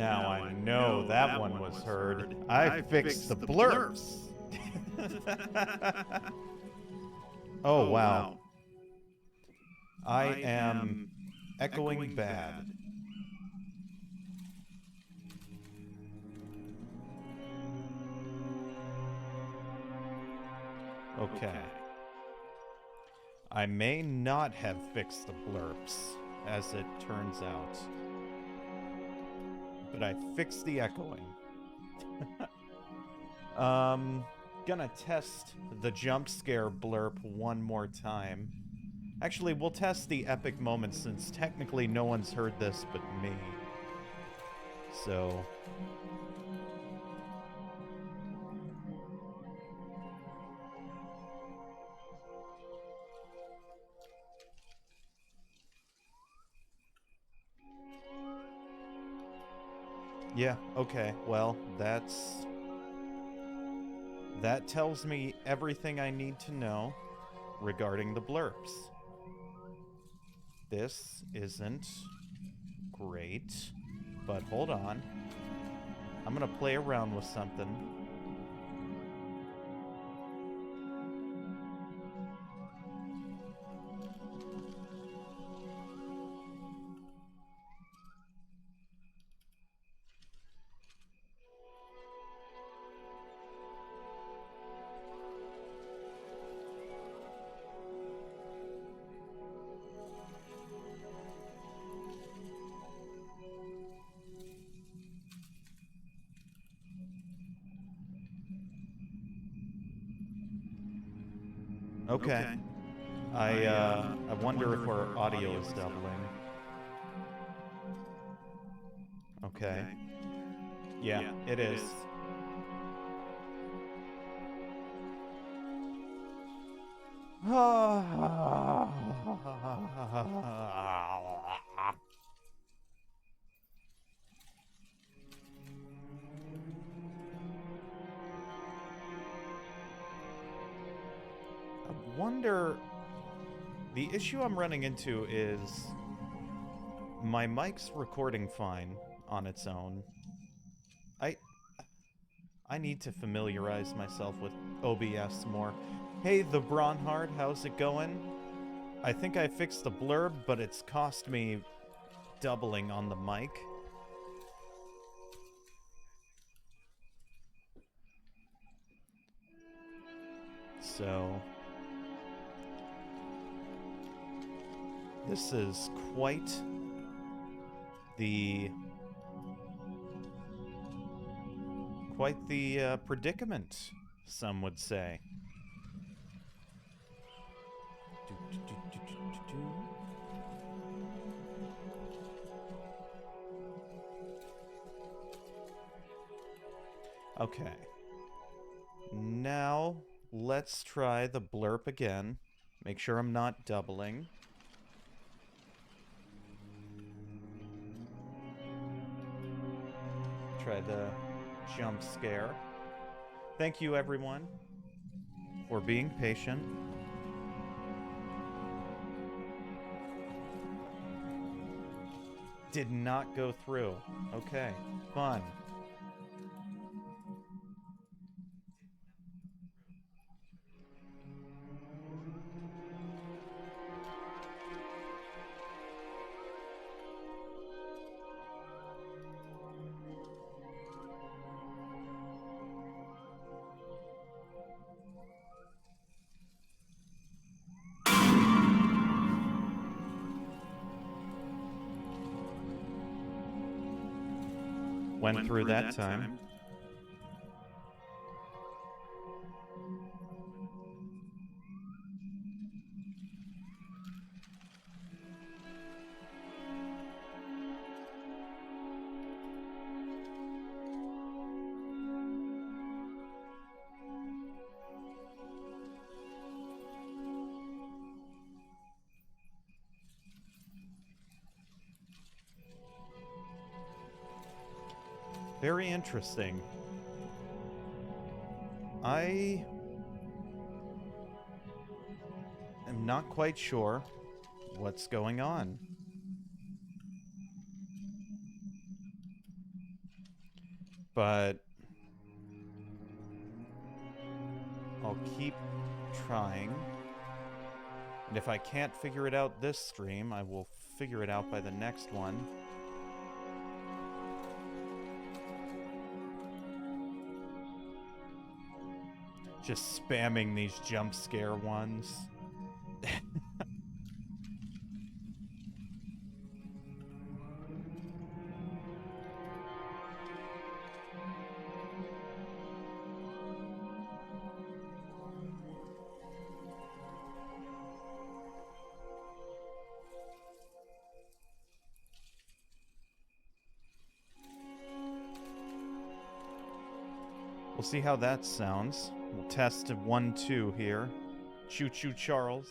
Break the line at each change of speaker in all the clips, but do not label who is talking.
Now I know that one was heard. I fixed the blurps. Oh, wow. I am echoing bad. Okay. I may not have fixed the blurps, as it turns out. But I fixed the echoing. Gonna test the jump scare blurp one more time. Actually, we'll test the epic moment since technically no one's heard this but me. So... yeah, okay, well, that tells me everything I need to know regarding the blurps. This isn't great, but hold on. I'm gonna play around with something. Okay. I wonder if our audio is doubling. Okay. Yeah, it is. I wonder... The issue I'm running into is... my mic's recording fine on its own. I need to familiarize myself with OBS more. Hey, the Bronhard, how's it going? I think I fixed the blurb, but it's cost me doubling on the mic. So... this is quite the predicament, some would say. Okay. Now, let's try the blurp again. Make sure I'm not doubling. Try the jump scare. Thank you, everyone, for being patient. Did not go through. Okay, fun. Went through that time. Very interesting. I am not quite sure what's going on. But I'll keep trying. And if I can't figure it out this stream, I will figure it out by the next one. Just spamming these jump scare ones. We'll see how that sounds. We'll test 1, 2 here. Choo-Choo Charles.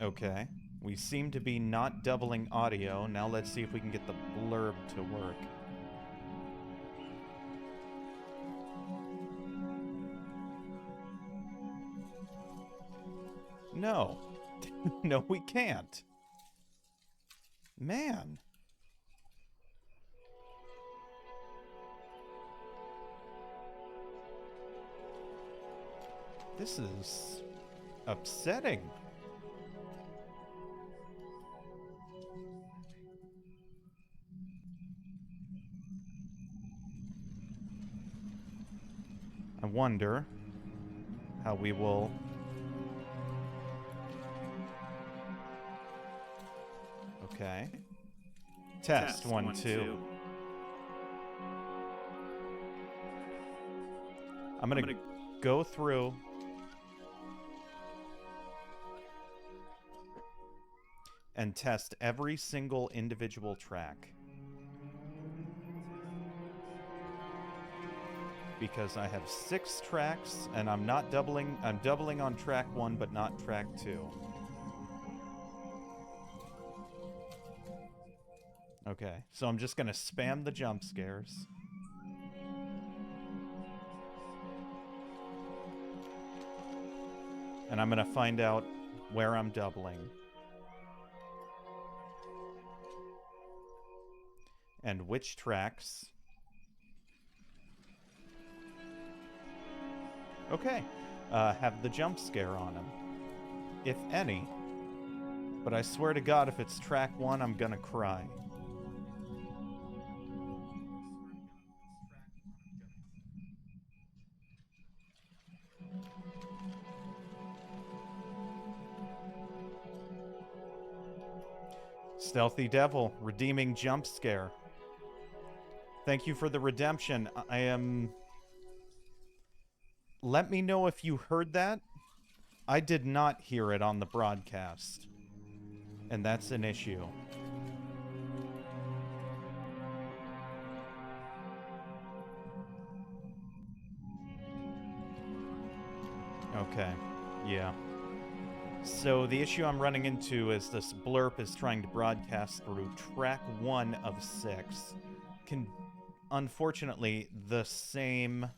Okay. We seem to be not doubling audio. Now let's see if we can get the blurb to work. No. No, we can't. Man. This is upsetting. I wonder how we will... Okay. Test 1, 2. I'm gonna go through and test every single individual track. Because I have 6 tracks, and I'm not doubling. I'm doubling on track 1, but not track 2. Okay, so I'm just gonna spam the jump scares. And I'm gonna find out where I'm doubling. And which tracks. Okay, have the jump scare on them, if any. But I swear to God, if it's track 1, I'm gonna cry. Stealthy Devil, redeeming jump scare. Thank you for the redemption. I am... Let me know if you heard that. I did not hear it on the broadcast. And that's an issue. Okay, yeah. So the issue I'm running into is this blurb is trying to broadcast through track 1 of 6. Unfortunately, the same...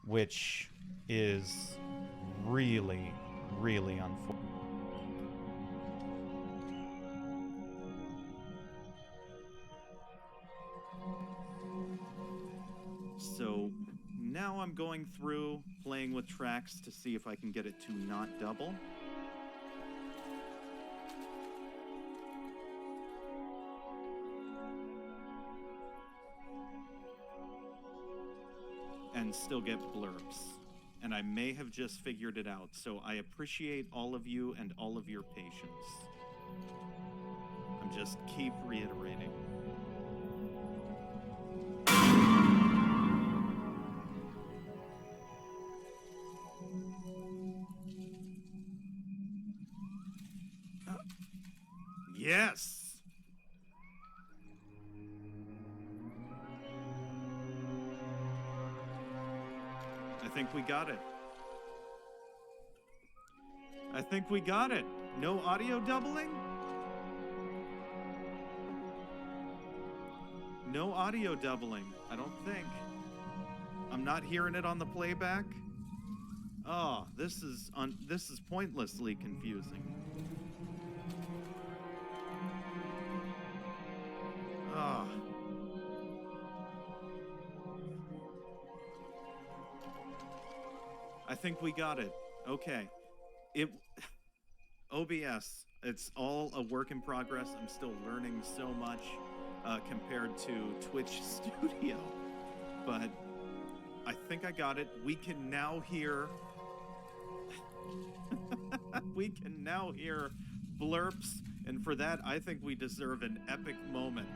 Which is really, really unfortunate. So now I'm going through, playing with tracks to see if I can get it to not double. And still get blurbs. And I may have just figured it out, so I appreciate all of you and all of your patience. I'm just keep reiterating. Yes! I think we got it. I think we got it. No audio doubling? No audio doubling, I don't think. I'm not hearing it on the playback. Oh, this is pointlessly confusing. Ah. I think we got it. Okay. OBS, it's all a work in progress. I'm still learning so much compared to Twitch Studio. But I think I got it. We can now hear we can now hear blurps, and for that I think we deserve an epic moment.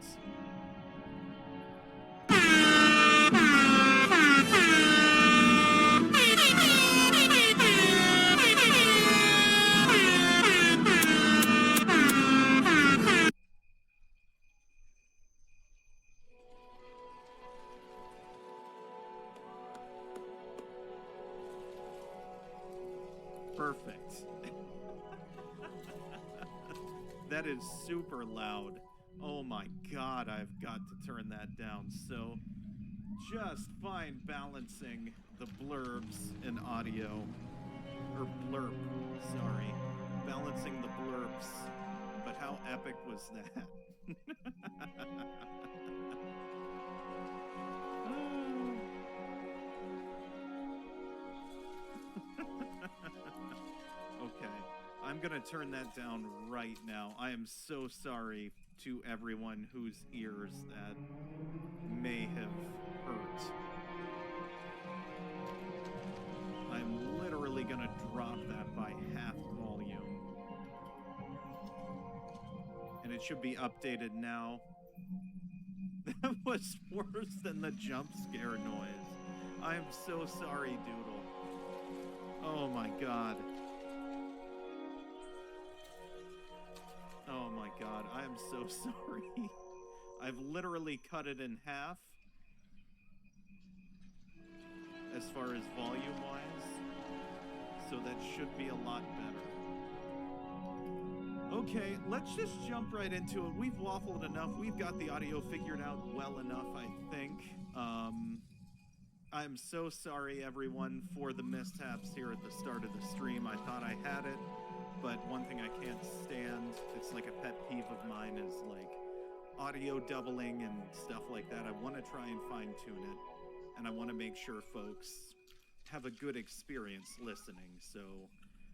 Perfect. That is super loud. Oh my god, I've got to turn that down. So, just fine balancing the blurbs in audio. Or blurb, sorry. Balancing the blurbs. But how epic was that? Okay, I'm gonna turn that down right now. I am so sorry to everyone whose ears that may have hurt. I'm literally gonna drop that by half volume. And it should be updated now. That was worse than the jump scare noise. I am so sorry, Doodle. Oh my god. Oh my god, I am so sorry. I've literally cut it in half. As far as volume-wise. So that should be a lot better. Okay, let's just jump right into it. We've waffled enough. We've got the audio figured out well enough, I think. I'm so sorry, everyone, for the mishaps here at the start of the stream. I thought I had it, but one thing I can't stand, it's like a pet peeve of mine, is like audio doubling and stuff like that. I want to try and fine-tune it, and I want to make sure folks have a good experience listening. So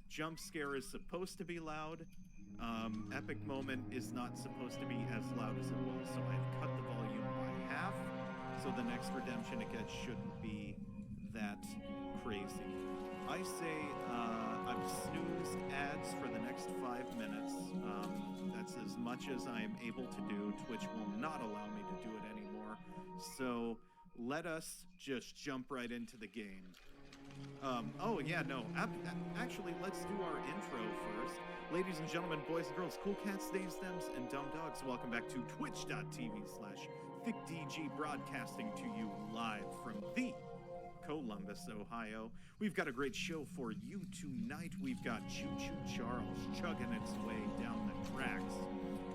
jump scare is supposed to be loud. Epic moment is not supposed to be as loud as it was, so I've cut the volume by half. So the next redemption it gets shouldn't be that crazy. I say I've snoozed ads for the next 5 minutes. That's as much as I am able to do. Twitch will not allow me to do it anymore. So let us just jump right into the game. Oh yeah, no. Actually, let's do our intro first. Ladies and gentlemen, boys and girls, cool cats, staves, stems, and dumb dogs, welcome back to twitch.tv/ThiccDG, broadcasting to you live from the Columbus, Ohio. We've got a great show for you tonight. We've got Choo-Choo Charles chugging its way down the tracks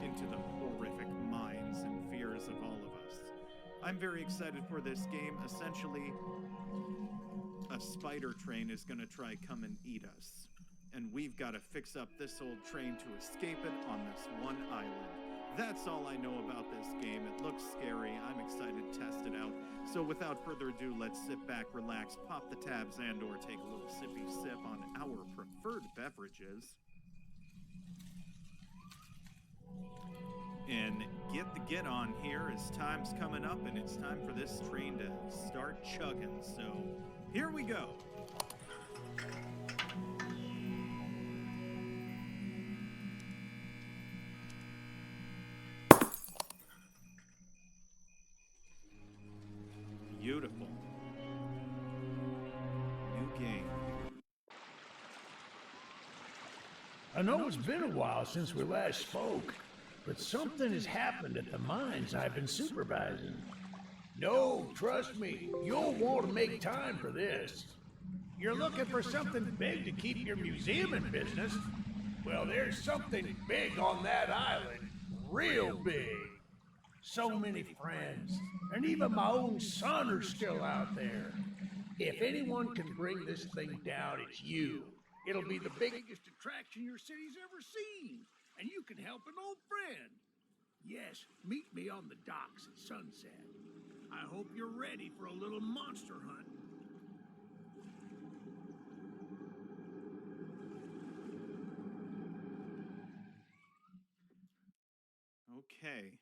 into the horrific minds and fears of all of us. I'm very excited for this game. Essentially, a spider train is going to try come and eat us. And we've got to fix up this old train to escape it on this one island. That's all I know about this game. It looks scary. I'm excited to test it out. So without further ado, let's sit back, relax, pop the tabs, and or take a little sippy sip on our preferred beverages. And get on here as time's coming up, and it's time for this train to start chugging. So here we go. Beautiful. New game.
I know it's been a while since we last spoke, but something has happened at the mines I've been supervising. No, trust me, you'll want to make time for this. You're looking for something big to keep your museum in business? Well, there's something big on that island. Real big. So many friends, and even my own son are still out there. If anyone can bring this thing down, it's you. It'll be the biggest attraction your city's ever seen, and you can help an old friend. Yes, meet me on the docks at sunset. I hope you're ready for a little monster hunt.
Okay.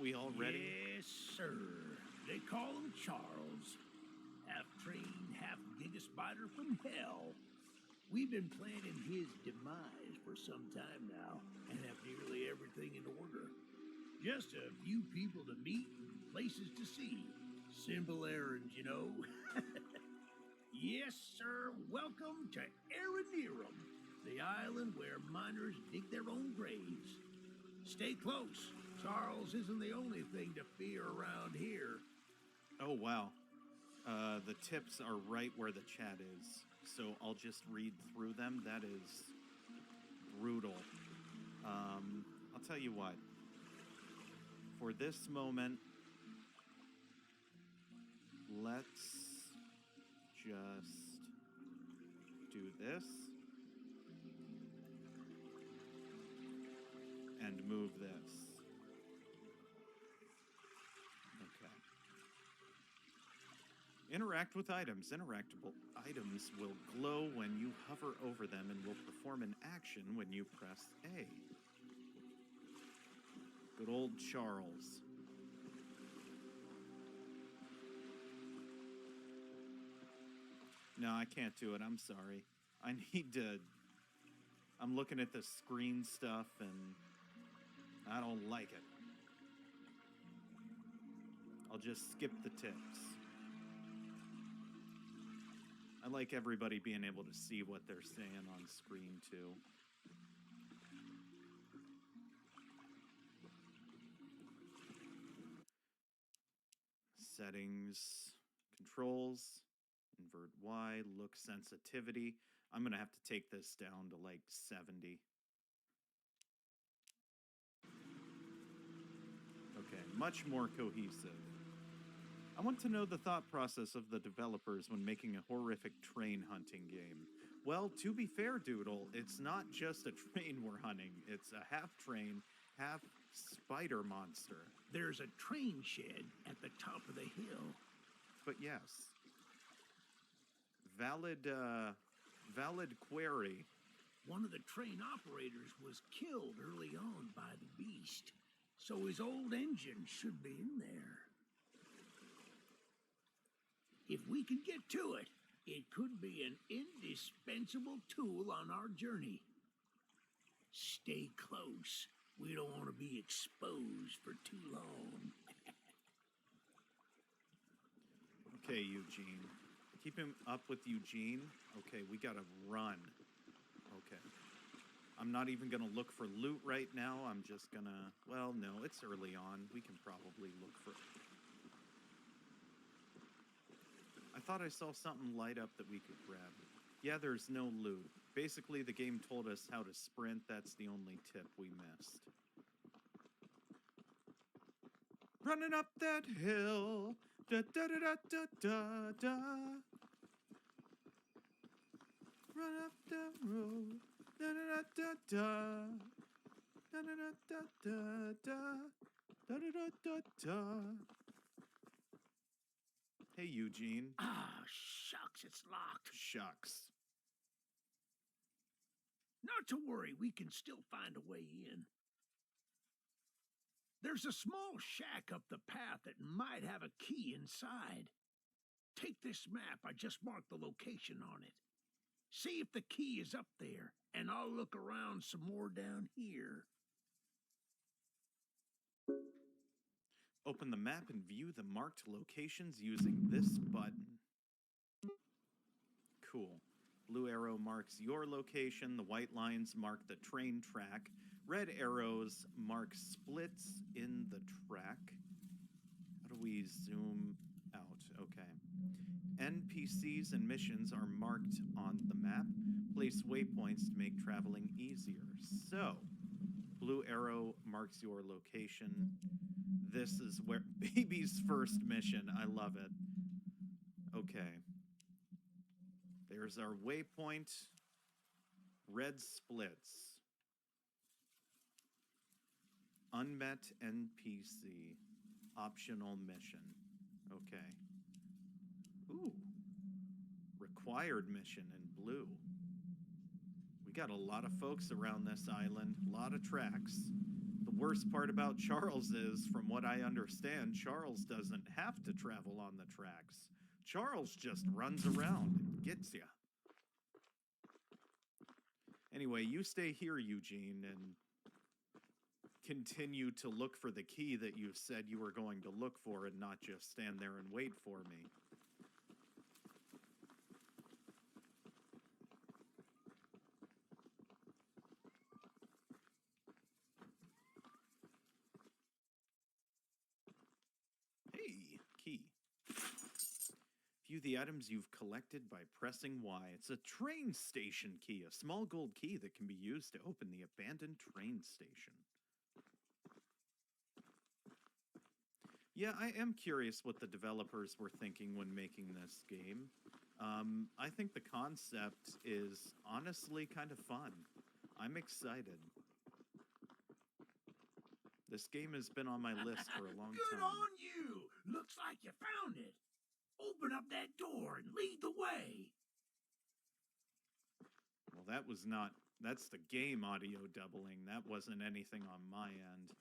We all ready?
Yes, sir. They call him Charles. Half trained, half giga spider from hell. We've been planning his demise for some time now, and have nearly everything in order. Just a few people to meet and places to see. Simple errands, you know. Yes, sir. Welcome to Aranerum, the island where miners dig their own graves. Stay close. Charles isn't the only thing to fear around here.
Oh, wow. The tips are right where the chat is, so I'll just read through them. That is brutal. I'll tell you what. For this moment, let's just do this and move this. Okay. Interact with items. Interactable items will glow when you hover over them and will perform an action when you press A. Good old Charles. No, I can't do it. I'm sorry. I need to... I'm looking at the screen stuff and I don't like it. I'll just skip the tips. I like everybody being able to see what they're saying on screen too. Settings, controls, invert Y, look sensitivity. I'm gonna have to take this down to like 70. Okay, much more cohesive. I want to know the thought process of the developers when making a horrific train hunting game. Well, to be fair, Doodle, it's not just a train we're hunting. It's a half train, half spider monster.
There's a train shed at the top of the hill.
But yes. Valid query.
One of the train operators was killed early on by the beast, so his old engine should be in there. If we can get to it, it could be an indispensable tool on our journey. Stay close. We don't want to be exposed for too long.
Okay, Eugene. Keeping up with Eugene. Okay, we gotta run. Okay. I'm not even gonna look for loot right now. I'm just gonna... Well, no, it's early on. We can probably look for... I thought I saw something light up that we could grab. Yeah, there's no loot. Basically, the game told us how to sprint. That's the only tip we missed. Running up that hill. Da da da da da da da. Run up the road. Da da da da da. Da da da da da. Da da da da da. Hey, Eugene.
Ah, shucks, it's locked.
Shucks.
Not to worry, we can still find a way in. There's a small shack up the path that might have a key inside. Take this map, I just marked the location on it. See if the key is up there, and I'll look around some more down here.
Open the map and view the marked locations using this button. Cool. Blue arrow marks your location. The white lines mark the train track. Red arrows mark splits in the track. How do we zoom out? Okay. NPCs and missions are marked on the map. Place waypoints to make traveling easier. So, Blue arrow marks your location. This is where baby's first mission. I love it. Okay. There's our waypoint. Red splits. Unmet NPC. Optional mission. Okay. Ooh. Required mission in blue. We got a lot of folks around this island. A lot of tracks. The worst part about Charles is, from what I understand, Charles doesn't have to travel on the tracks. Charles just runs around and gets you. Anyway, you stay here, Eugene, and continue to look for the key that you said you were going to look for and not just stand there and wait for me. Hey, key. View the items you've collected by pressing Y. It's a train station key, a small gold key that can be used to open the abandoned train station. Yeah, I am curious what the developers were thinking when making this game. I think the concept is honestly kind of fun. I'm excited. This game has been on my list for a long time.
Good on you! Looks like you found it. Open up that door and lead the way.
Well, that was not... That's the game audio doubling. That wasn't anything on my end.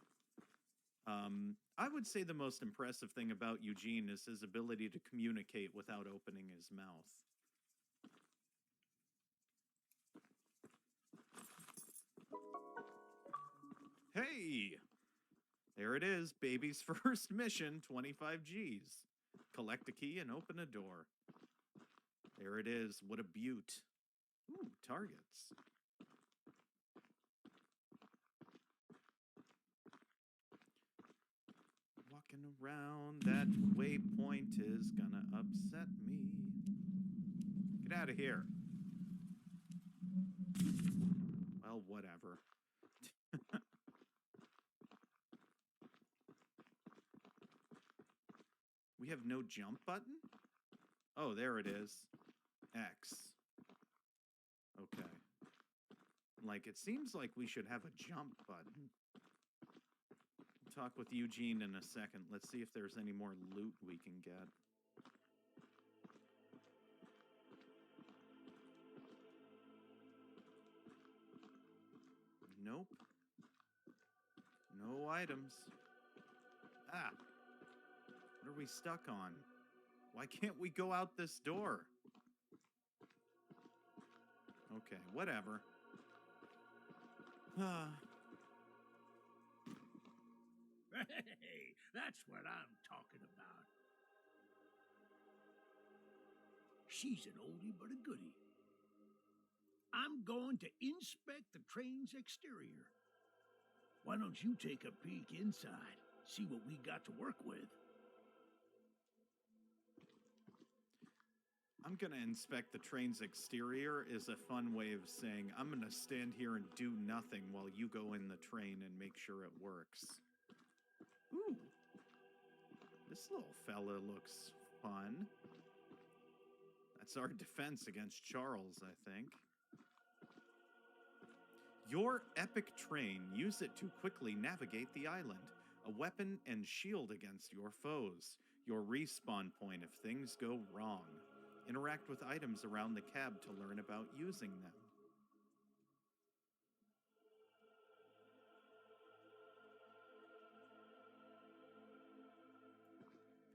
I would say the most impressive thing about Eugene is his ability to communicate without opening his mouth. Hey! There it is, baby's first mission, 25 Gs. Collect a key and open a door. There it is, what a beaut. Ooh, targets. Walking around that waypoint is gonna upset me. Get out of here. Well, whatever. We have no jump button? Oh, there it is. X. Okay. Like, it seems like we should have a jump button. We'll talk with Eugene in a second. Let's see if there's any more loot we can get. Nope. No items. Ah. What are we stuck on? Why can't we go out this door? Okay, whatever.
Hey, that's what I'm talking about. She's an oldie but a goodie. I'm going to inspect the train's exterior. Why don't you take a peek inside, see what we got to work with?
I'm gonna inspect the train's exterior is a fun way of saying I'm gonna stand here and do nothing while you go in the train and make sure it works. Ooh. This little fella looks fun. That's our defense against Charles, I think. Your epic train, use it to quickly navigate the island. A weapon and shield against your foes. Your respawn point if things go wrong. Interact with items around the cab to learn about using them.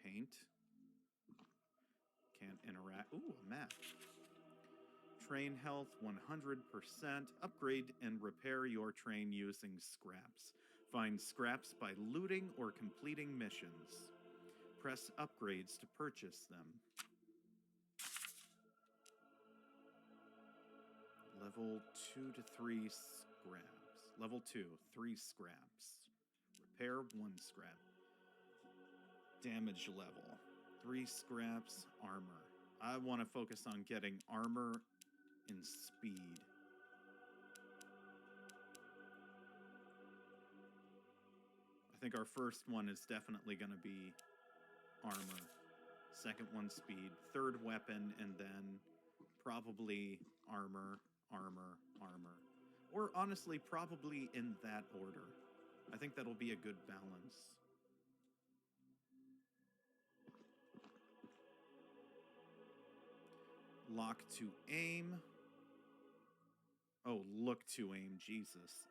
Paint. Can't interact. Ooh, a map. Train health 100%. Upgrade and repair your train using scraps. Find scraps by looting or completing missions. Press upgrades to purchase them. Level 2 to 3 scraps. Level 2, 3 scraps. Repair 1 scrap. Damage level. 3 scraps, armor. I want to focus on getting armor and speed. think our first one is definitely going to be armor. Second one, speed. Third, weapon, and then probably armor, armor, armor. Or honestly, probably in that order. I think that'll be a good balance. Lock to aim. Oh, look to aim, Jesus.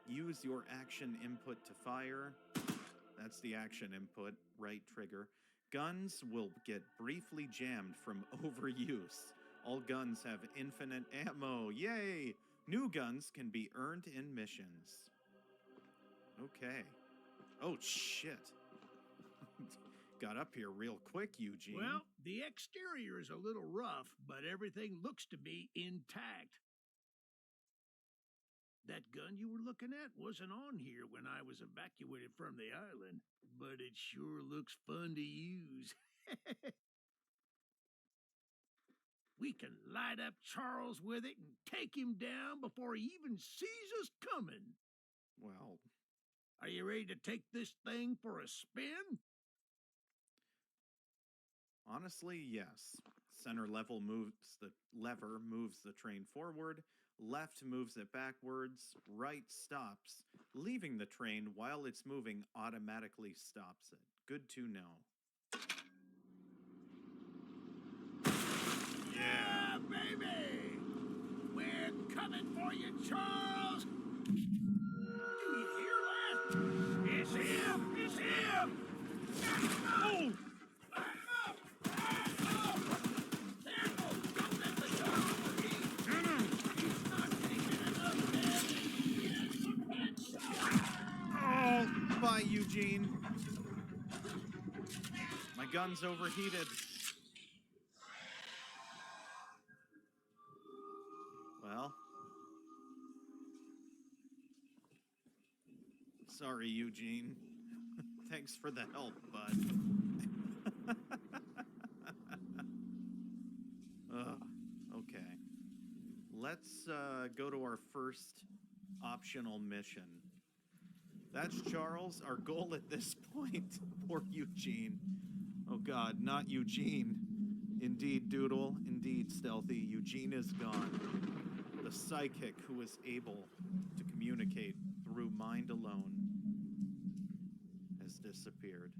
Use your action input to fire. That's the action input, right trigger. Guns will get briefly jammed from overuse. All guns have infinite ammo. Yay! New guns can be earned in missions. Okay. Oh, shit. Got up here real quick, Eugene.
Well, the exterior is a little rough, but everything looks to be intact. That gun you were looking at wasn't on here when I was evacuated from the island, but it sure looks fun to use. We can light up Charles with it and take him down before he even sees us coming.
Well,
are you ready to take this thing for a spin?
Honestly, yes. Center level moves the lever moves the train forward, left moves it backwards, right stops, leaving the train while it's moving automatically stops it. Good to know.
Yeah, baby! We're coming for you, Charles! Do you hear that? It's him! It's him! Oh!
Oh, bye, Eugene. My gun's overheated. Well. Sorry, Eugene. Thanks for the help, bud. Okay. Let's go to our first optional mission. That's Charles. Our goal at this point. Poor Eugene. Oh God, not Eugene. Indeed, Doodle. Indeed, Stealthy. Eugene is gone. The psychic who is able to communicate through mind alone has disappeared.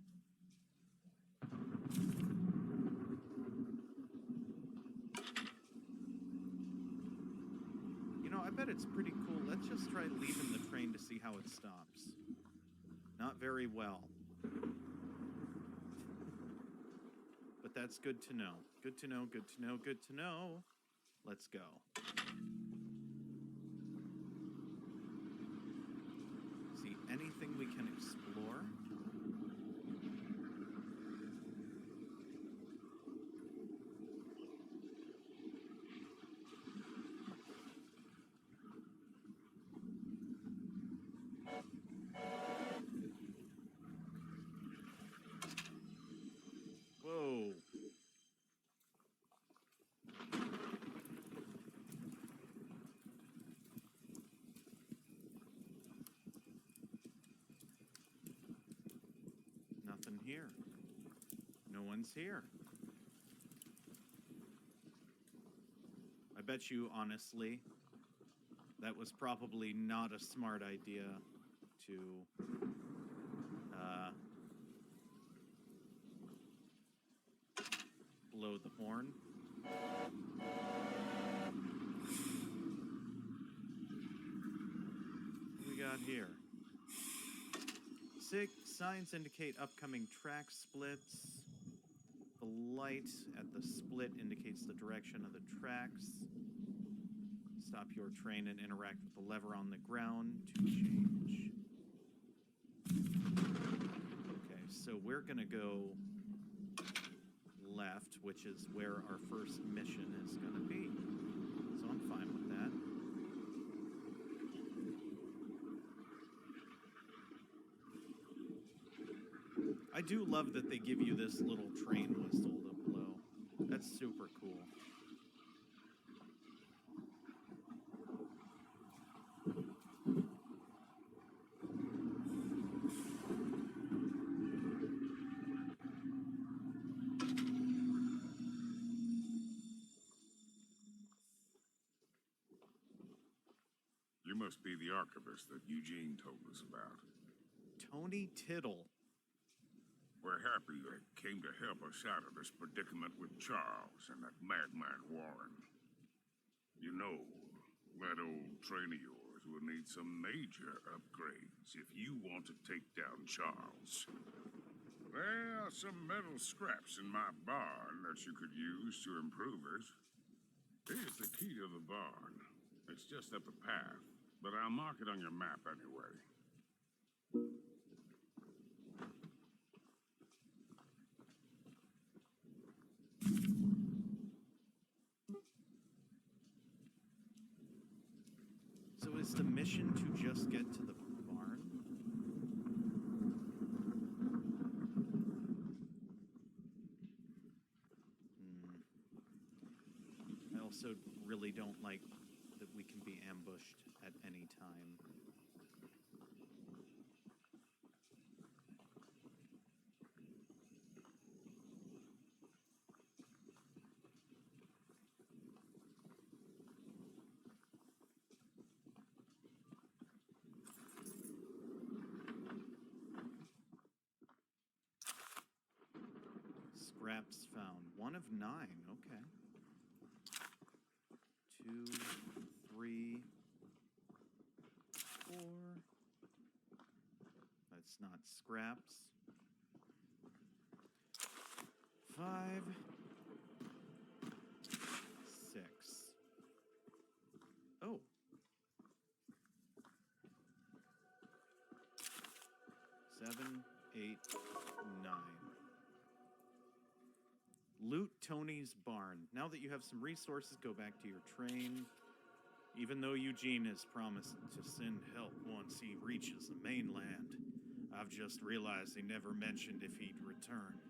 You know, I bet it's pretty cool. Let's just try leaving the train to see how it stops. Not very well. But that's good to know. Good to know, good to know, good to know. Let's go. See anything we can explore? Whoa. Nothing here. No one's here. I bet you, honestly, that was probably not a smart idea to blow the horn. What we got here? Signs indicate upcoming track splits. The light at the split indicates the direction of the tracks. Stop your train and interact with the lever on the ground to change. Okay, so we're gonna go left, which is where our first mission is gonna be. So I'm fine with that. I do love that they give you this little train whistle to blow. That's super cool.
You must be the archivist that Eugene told us about.
Tony Tittle.
We're happy you came to help us out of this predicament with Charles and that madman Warren. You know, that old train of yours will need some major upgrades if you want to take down Charles. There are some metal scraps in my barn that you could use to improve it. Here's the key to the barn. It's just up a path, but I'll mark it on your map anyway.
So is the mission to just get to the barn? I also really don't like that we can be ambushed at any time. Scraps found. 1 of 9. Okay. 2, 3, 4. That's not scraps. 5, 6. Oh. 7, 8, 9. Loot Tony's barn. Now that you have some resources, go back to your train. Even though Eugene has promised to send help once he reaches the mainland, I've just realized he never mentioned if he'd return.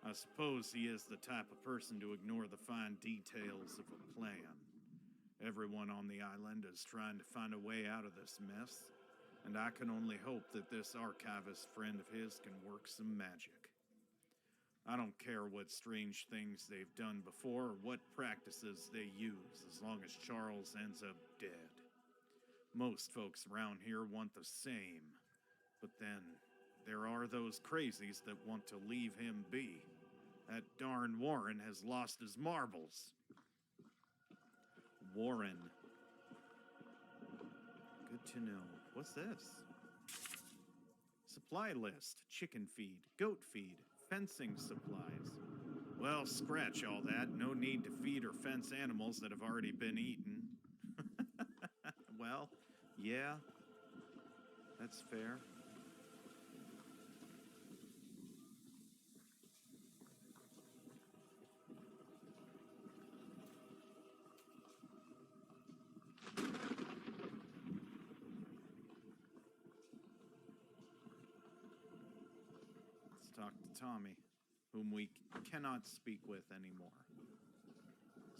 I suppose he is the type of person to ignore the fine details of a plan. Everyone on the island is trying to find a way out of this mess, and I can only hope that this archivist friend of his can work some magic. I don't care what strange things they've done before or what practices they use, as long as Charles ends up dead. Most folks around here want the same, but then there are those crazies that want to leave him be. That darn Warren has lost his marbles. Warren. Good to know. What's this? Supply list. Chicken feed. Goat feed. Fencing supplies. Well, scratch all that. No need to feed or fence animals that have already been eaten. Well, yeah. That's fair. Talk to Tommy, whom we cannot speak with anymore.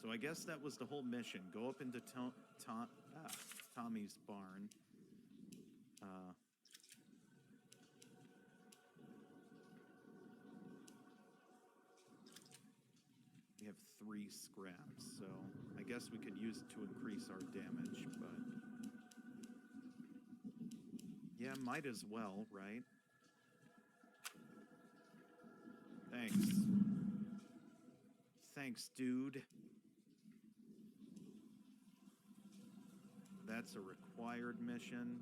So I guess that was the whole mission. Go up into Tommy's barn. We have 3 scraps, so I guess we could use it to increase our damage, but... yeah, might as well, right? Thanks. Thanks, dude. That's a required mission.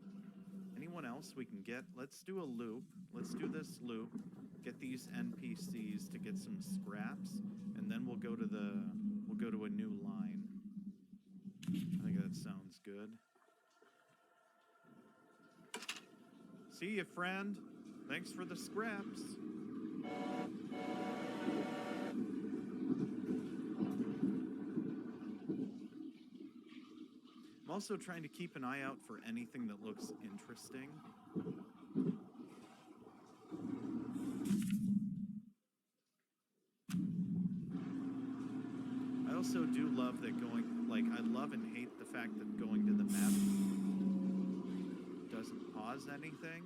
Anyone else we can get? Let's do a loop. Let's do this loop. Get these NPCs to get some scraps, and then we'll go to a new line. I think that sounds good. See ya, friend. Thanks for the scraps. I'm also trying to keep an eye out for anything that looks interesting. I also do love that I love and hate the fact that going to the map doesn't pause anything.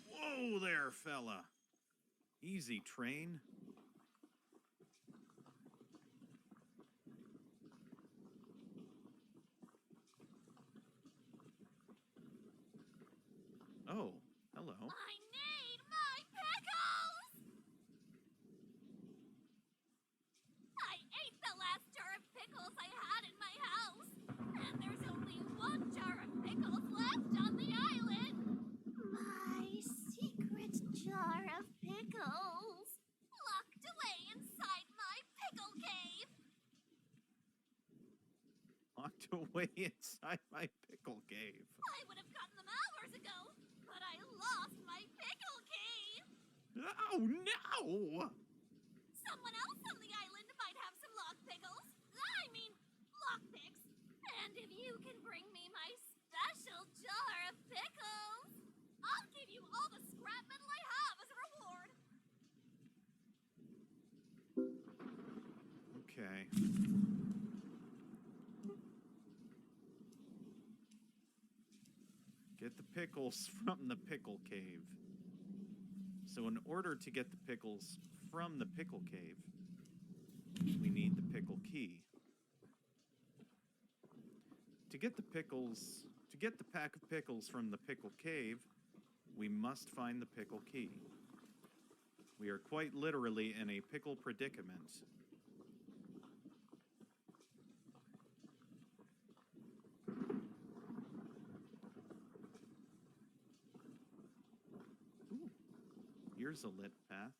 Whoa there, fella. Easy, train. Oh, hello.
I need my pickles! I ate the last jar of pickles I had in my house, and there's only one jar of pickles left on the island. My secret jar of pickles, locked away inside my pickle cave.
Locked away inside my pickle cave.
I would have gotten them hours ago, but I lost my pickle cave.
Oh, no!
Someone else on the island might have some lockpicks. And if you can bring me my special jar of pickles, I'll give you all the scrap metal I have as a reward.
Okay. Get the pickles from the pickle cave. So in order to get the pickles from the pickle cave, we need the pickle key. To get the pack of pickles from the pickle cave, we must find the pickle key. We are quite literally in a pickle predicament. Ooh, here's a lit path.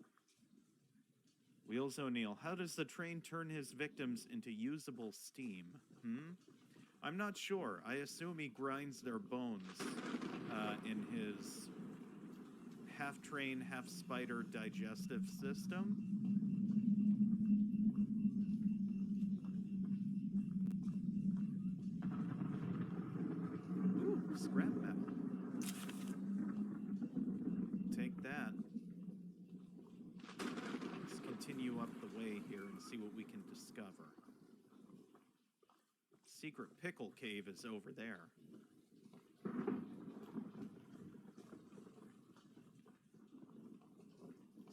Wheels O'Neill, how does the train turn his victims into usable steam? I'm not sure. I assume he grinds their bones in his half-train, half-spider digestive system. Ooh, scrap metal. Take that. Let's continue up the way here and see what we can discover. Secret pickle cave is over there.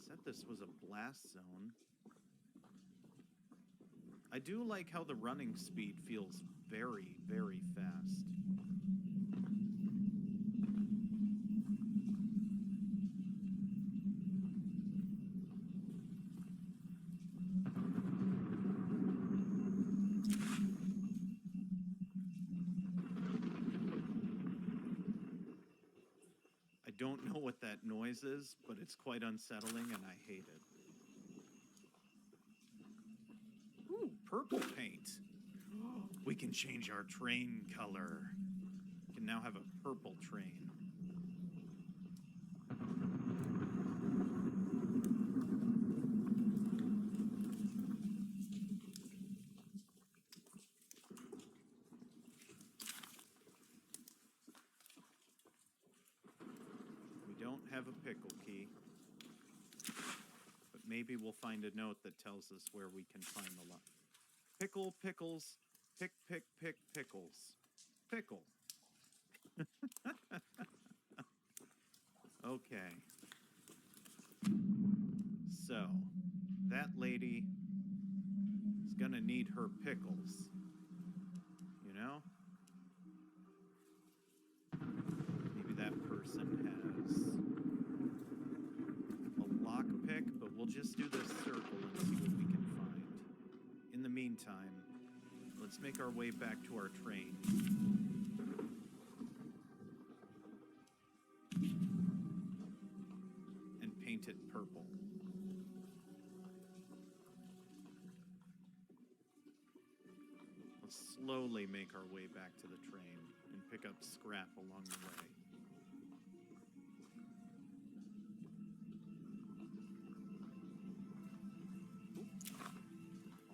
Said this was a blast zone. I do like how the running speed feels very, very fast. I don't know what that noise is, but it's quite unsettling and I hate it. Ooh, purple paint. We can change our train color. We can now have a purple train. Don't have a pickle key, but maybe we'll find a note that tells us where we can find the lock. Pickle, pickles, pick, pickles. Pickle. Okay. So, that lady is gonna need her pickles. You know? Maybe that person has a lockpick, but we'll just do this circle and see what we can find. In the meantime, let's make our way back to our train. And paint it purple. Let's slowly make our way back to the train and pick up scrap along the way.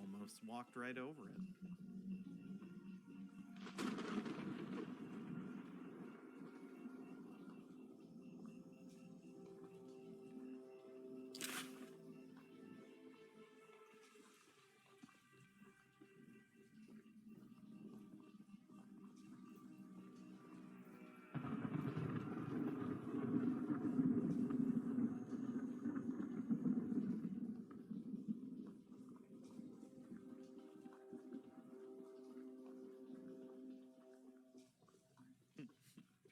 Almost walked right over it.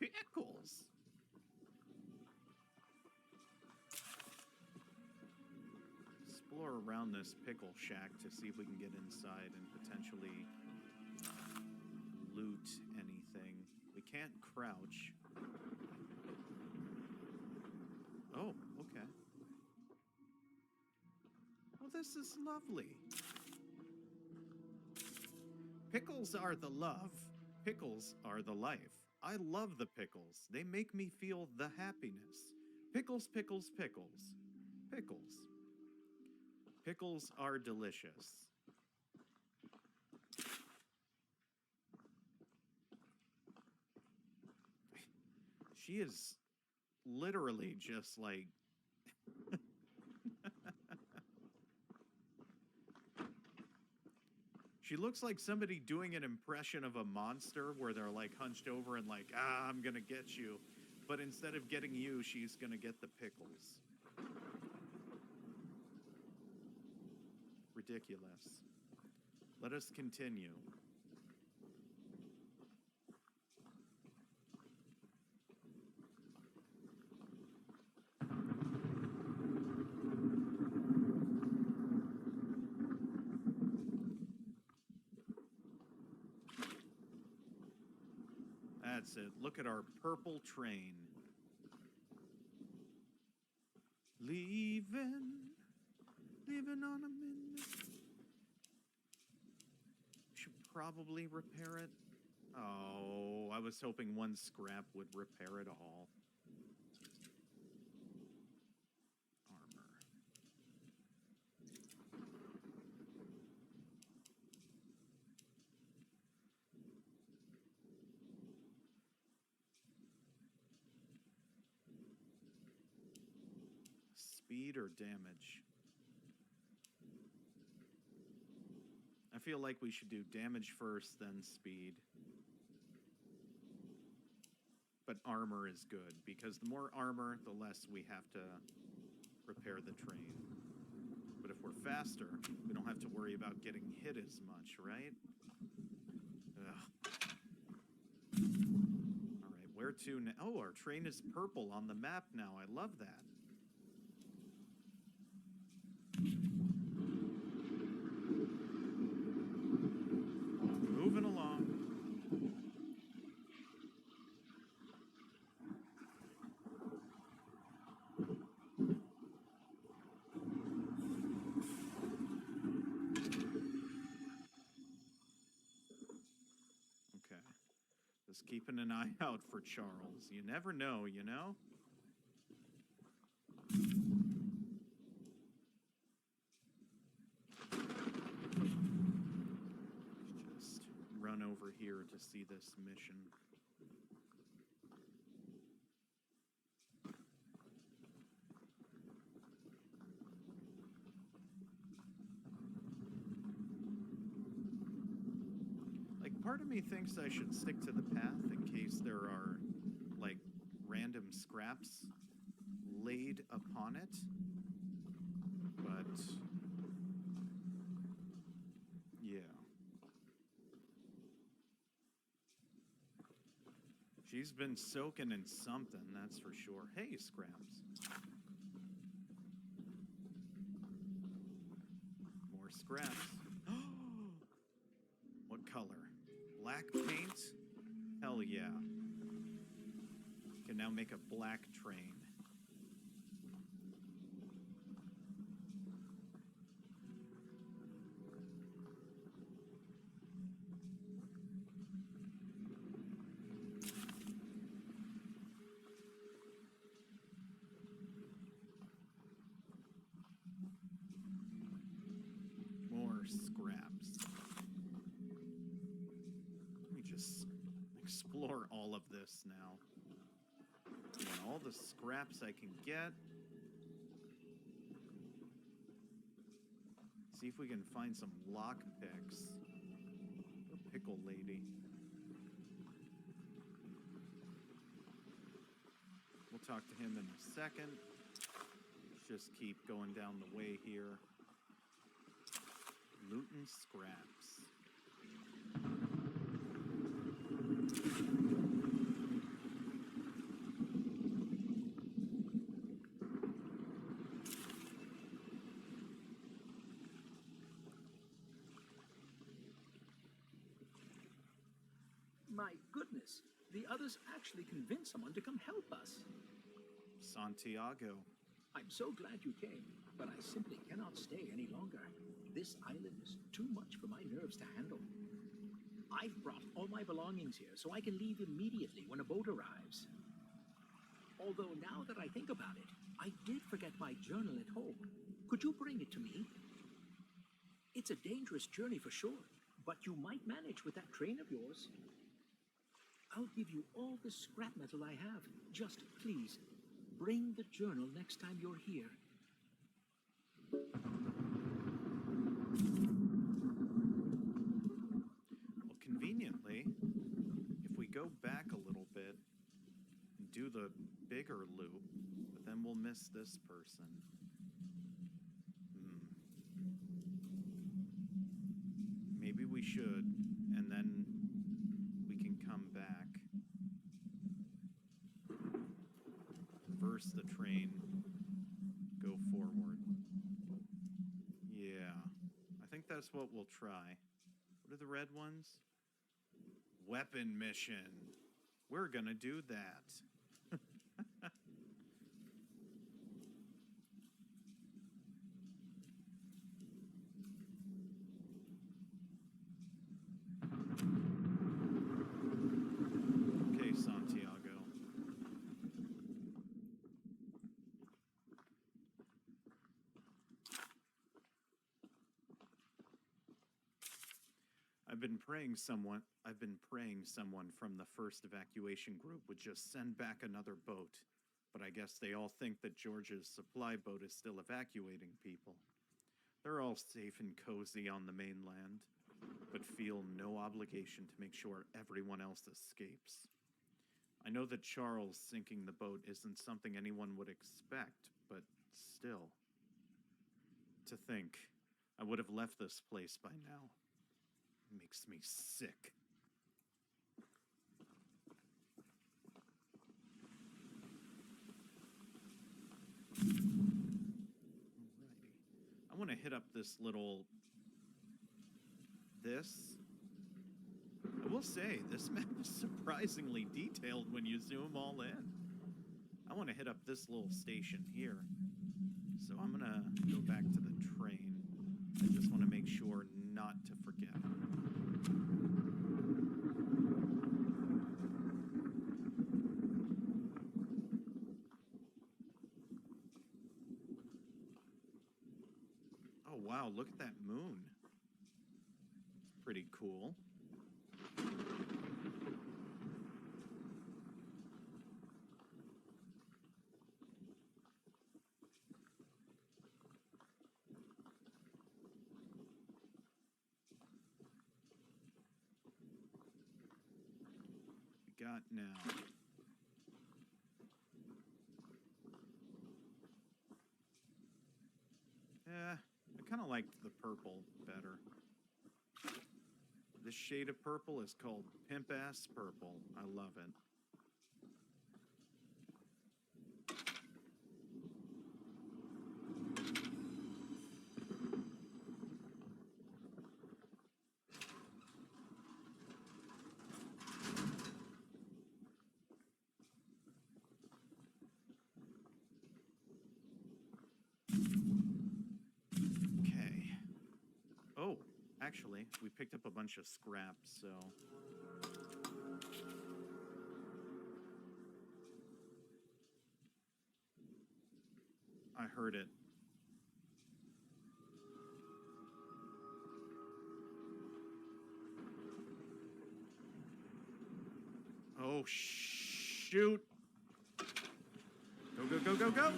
Pickles. around this pickle shack to see if we can get inside and potentially loot anything. We can't crouch. Oh, okay. Oh, this is lovely. Pickles are the love. Pickles are the life. I love the pickles. They make me feel the happiness. Pickles, pickles, pickles. Pickles. Pickles are delicious. She is literally just like... She looks like somebody doing an impression of a monster where they're like hunched over and like, I'm gonna get you. But instead of getting you, she's gonna get the pickles. Ridiculous. Let us continue. That's it. Look at our purple train. Leaving on a minute. Should probably repair it. Oh, I was hoping one scrap would repair it all. Armor. Speed or damage? I feel like we should do damage first, then speed. But armor is good, because the more armor, the less we have to repair the train. But if we're faster, we don't have to worry about getting hit as much, right? Ugh. All right, where to now? Oh, our train is purple on the map now. I love that. Moving along. Okay. Just keeping an eye out for Charles. You never know, you know? Just run over here to see this mission. Part of me thinks I should stick to the path in case there are, like, random scraps laid upon it. But, yeah. She's been soaking in something, that's for sure. Hey, scraps. More scraps. What color? Black paint? Hell yeah. Can now make a black train. More scraps. Explore all of this now. And all the scraps I can get. See if we can find some lock picks. Pickle lady. We'll talk to him in a second. Let's just keep going down the way here. Looting scraps.
My goodness, the others actually convinced someone to come help us.
Santiago.
I'm so glad you came, but I simply cannot stay any longer. This island is too much for my nerves to handle. I've brought all my belongings here so I can leave immediately when a boat arrives. Although now that I think about it, I did forget my journal at home. Could you bring it to me? It's a dangerous journey for sure, but you might manage with that train of yours. I'll give you all the scrap metal I have. Just please, bring the journal next time you're here.
Well, conveniently, if we go back a little bit and do the bigger loop, but then we'll miss this person. Maybe we should, and then we can come back. Reverse the train. Go forward. Yeah, I think that's what we'll try. What are the red ones? Weapon mission. We're gonna do that. Okay, Santiago. I've been praying someone from the first evacuation group would just send back another boat. But I guess they all think that George's supply boat is still evacuating people. They're all safe and cozy on the mainland, but feel no obligation to make sure everyone else escapes. I know that Charles sinking the boat isn't something anyone would expect, but still. To think, I would have left this place by now. Makes me sick. Alrighty. I want to hit up this little... I will say, this map is surprisingly detailed when you zoom all in. I want to hit up this little station here. So I'm going to go back to the train. I just want to make sure not to forget. Oh, wow, look at that moon. It's pretty cool. We got now. Yeah, I kind of liked the purple better. This shade of purple is called Pimp-Ass Purple. I love it. Okay. Oh, actually, we picked up a bunch of scrap, so... I heard it. Oh, shoot! Go, go, go, go, go!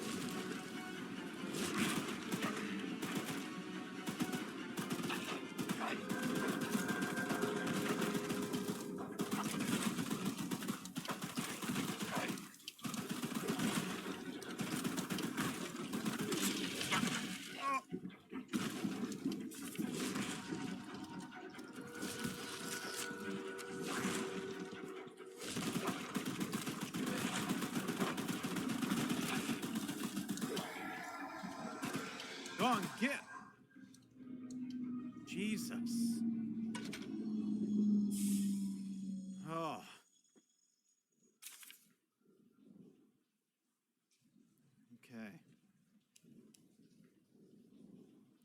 Go on, get! Jesus. Oh. Okay.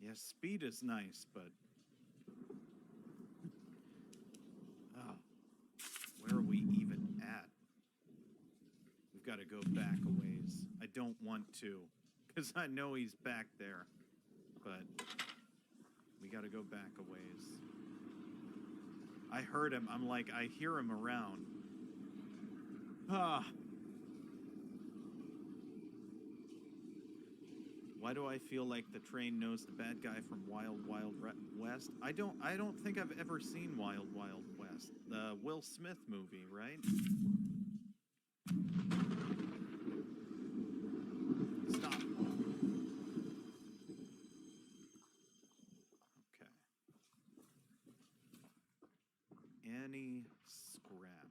Yeah, speed is nice, but... Oh, where are we even at? We've got to go back a ways. I don't want to, because I know he's back there. But we got to go back a ways. I heard him. I'm like, I hear him around. Ah. Why do I feel like the train knows the bad guy from Wild Wild West? I don't think I've ever seen Wild Wild West. The Will Smith movie, right? Stop. Okay. Any scrap.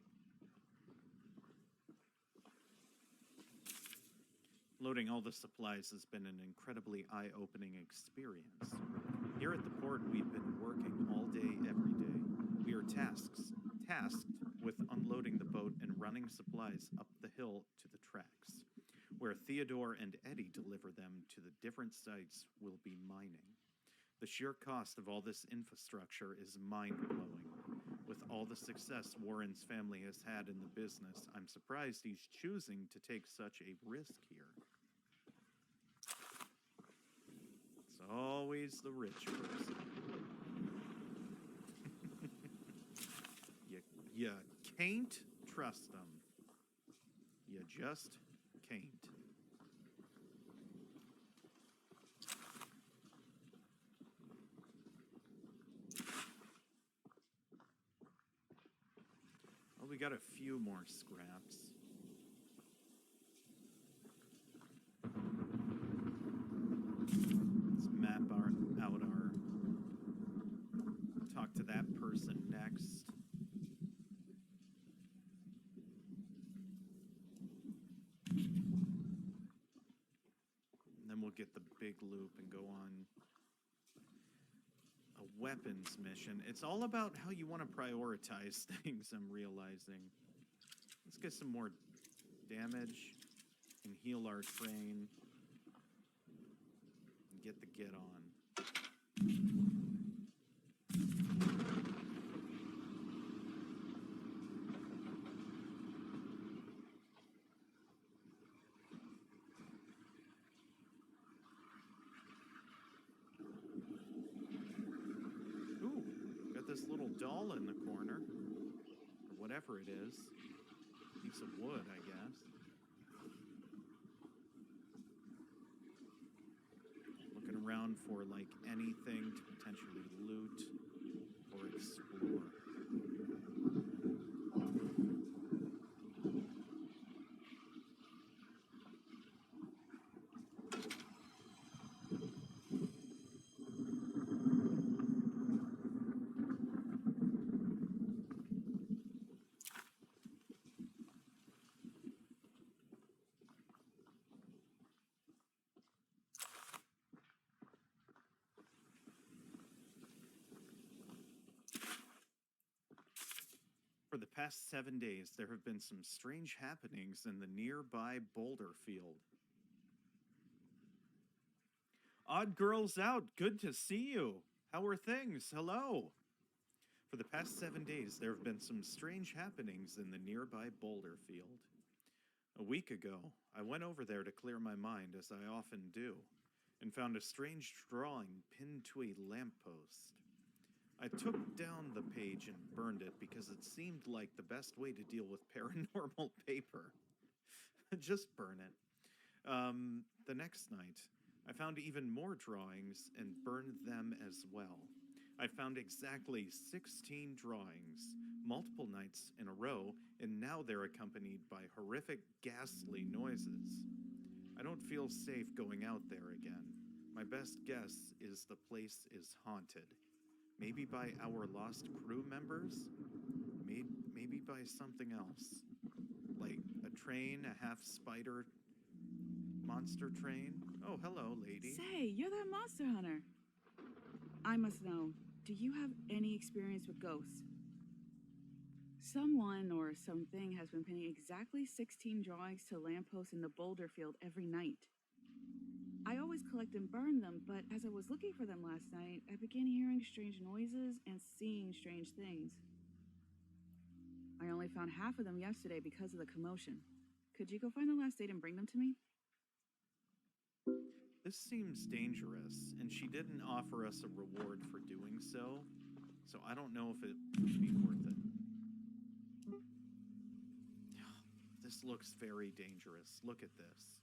Loading all the supplies has been an incredibly eye-opening experience. Here at the port, we've been working all day, every day. We are tasked with unloading the boat and running supplies up the hill to the tracks. Where Theodore and Eddie deliver them to the different sites we'll be mining. The sheer cost of all this infrastructure is mind-blowing. With all the success Warren's family has had in the business, I'm surprised he's choosing to take such a risk here. It's always the rich person. You can't trust them. You just can't. Well, we got a few more scraps. Let's map out our... Talk to that person next. And then we'll get the big loop and go on a weapons mission. It's all about how you want to prioritize things, I'm realizing. Let's get some more damage and heal our train and get the get on. Ooh, got this little doll in the corner, or whatever it is. Piece of wood, I guess. Looking around for, like, anything to potentially loot or explore. For the past 7 days, there have been some strange happenings in the nearby boulder field. Odd girls out, good to see you. How are things? Hello. For the past 7 days, there have been some strange happenings in the nearby boulder field. A week ago, I went over there to clear my mind, as I often do, and found a strange drawing pinned to a lamppost. I took down the page and burned it because it seemed like the best way to deal with paranormal paper. Just burn it. The next night, I found even more drawings and burned them as well. I found exactly 16 drawings, multiple nights in a row, and now they're accompanied by horrific, ghastly noises. I don't feel safe going out there again. My best guess is the place is haunted. Maybe by our lost crew members? Maybe by something else. Like a train, a half-spider monster train? Oh, hello, lady.
Say, you're that monster hunter. I must know, do you have any experience with ghosts? Someone or something has been pinning exactly 16 drawings to lampposts in the boulder field every night. I always collect and burn them, but as I was looking for them last night, I began hearing strange noises and seeing strange things. I only found half of them yesterday because of the commotion. Could you go find the last date and bring them to me?
This seems dangerous, and she didn't offer us a reward for doing so, so I don't know if it would be worth it. This looks very dangerous. Look at this.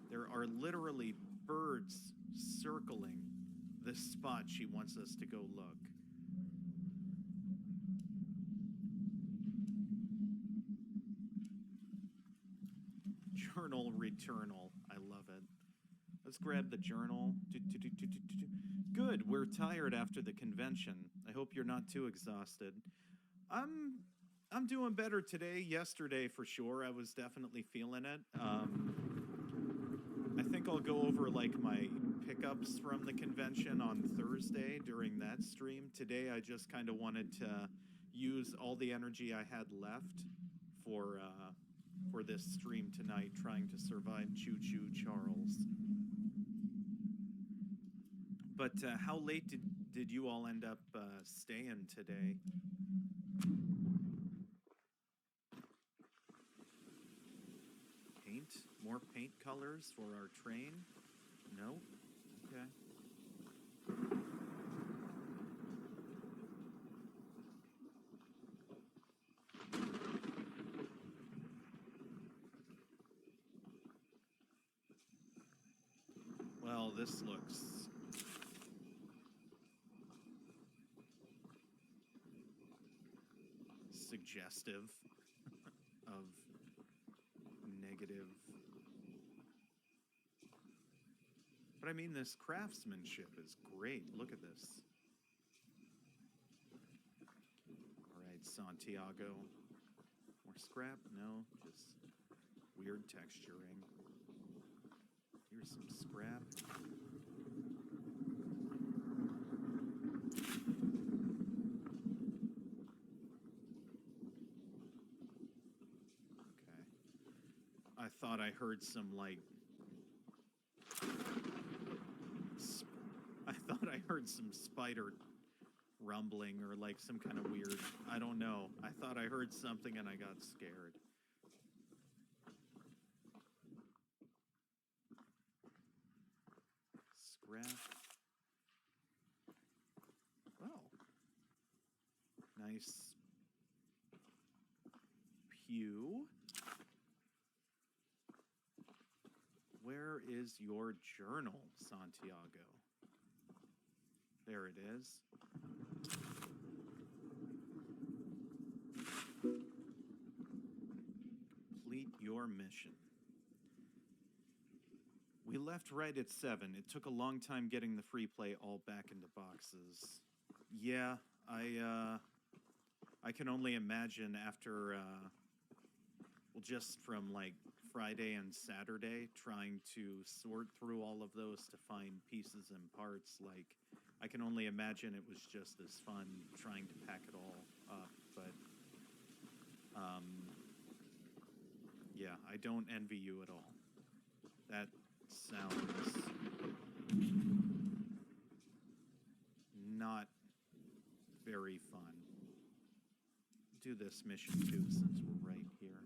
There are literally birds circling this spot she wants us to go look. Journal returnal. I love it. Let's grab the journal. Good, we're tired after the convention. I hope you're not too exhausted. I'm doing better today. Yesterday, for sure, I was definitely feeling it. I think I'll go over, like, my pickups from the convention on Thursday during that stream. Today, I just kind of wanted to use all the energy I had left for this stream tonight, trying to survive Choo-Choo Charles. But how late did you all end up staying today? Paint? More paint colors for our train? No? Okay. Well, this looks suggestive of negative. But I mean, this craftsmanship is great. Look at this. All right, Santiago. More scrap? No, just weird texturing. Here's some scrap. Okay. I thought I heard some, like... I thought I heard some spider rumbling or, like, some kind of weird... I don't know. I thought I heard something and I got scared. Scrap. Oh. Nice pew. Where is your journal, Santiago? There it is. Complete your mission. We left right at 7. It took a long time getting the free play all back into boxes. Yeah, I can only imagine after, well, just from, like, Friday and Saturday, trying to sort through all of those to find pieces and parts, like, I can only imagine it was just as fun trying to pack it all up, but, yeah, I don't envy you at all. That sounds not very fun. Do this mission too, since we're right here.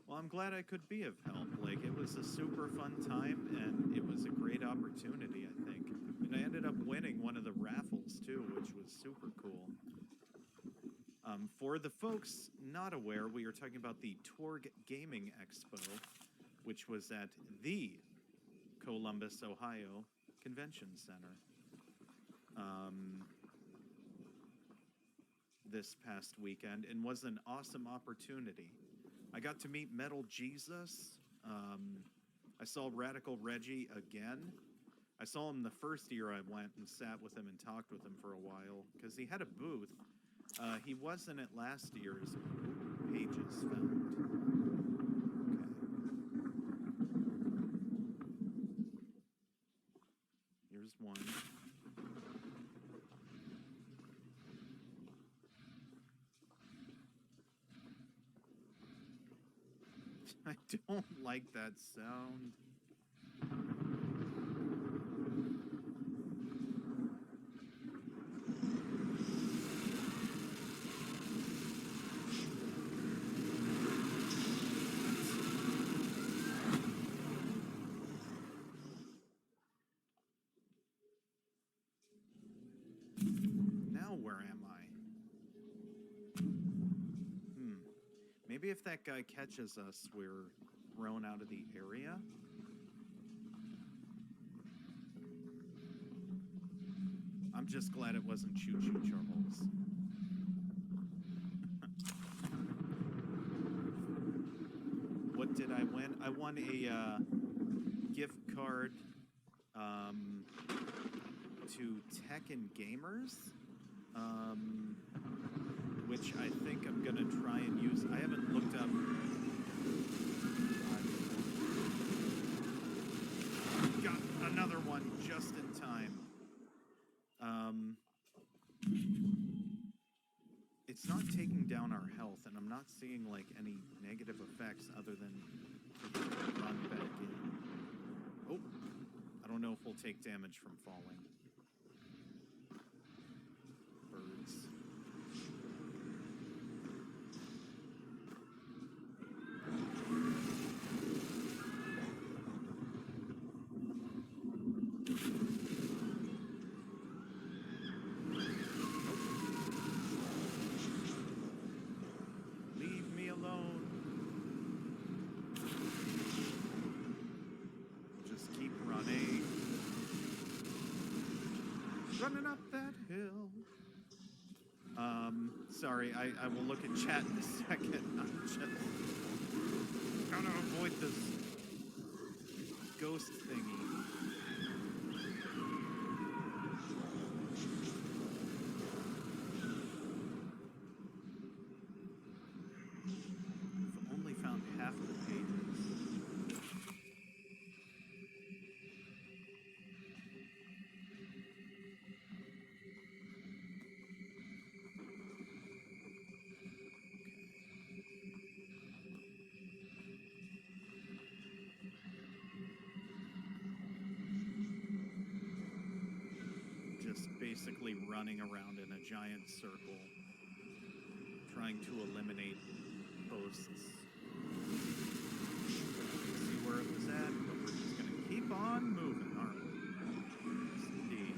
Well, I'm glad I could be of help. Like, it was a super fun time, and it was a great opportunity, I think. And I ended up winning one of the raffles, too, which was super cool. For the folks not aware, we are talking about the Torg Gaming Expo, which was at the Columbus, Ohio Convention Center this past weekend, and was an awesome opportunity. I got to meet Metal Jesus. I saw Radical Reggie again. I saw him the first year I went and sat with him and talked with him for a while, because he had a booth. He wasn't at last year's. Pages found. Okay. Here's one. I don't like that sound. Now where am I? Maybe if that guy catches us, we're thrown out of the area? I'm just glad it wasn't Choo-Choo Charles. What did I win? I won a gift card to Tech and Gamers, which I think I'm gonna try and use. I haven't looked up. Got another one just in time. It's not taking down our health, and I'm not seeing like any negative effects other than run back in. Oh, I don't know if we'll take damage from falling. Birds. Leave me alone. Just keep running. Running up that hill. Sorry, I will look at chat in a second. I'm just trying to avoid this ghost thingy. I've only found half of the pages. Just basically running around in a giant circle, trying to eliminate hosts. See where it was at, but we're just gonna keep on moving, aren't we? Yes, indeed.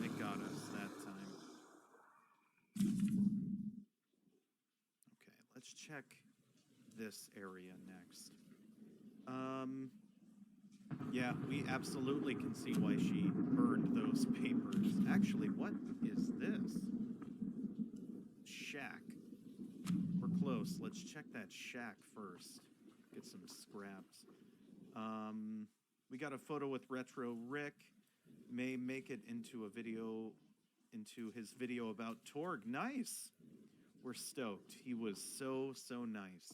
It got us that time. Okay, let's check this area next. Yeah, we absolutely can see why she burned those papers. Actually, what is this? Shack. We're close. Let's check that shack first. Get some scraps. We got a photo with Retro Rick. May make it into a video, into his video about Torg. Nice. We're stoked. He was so nice.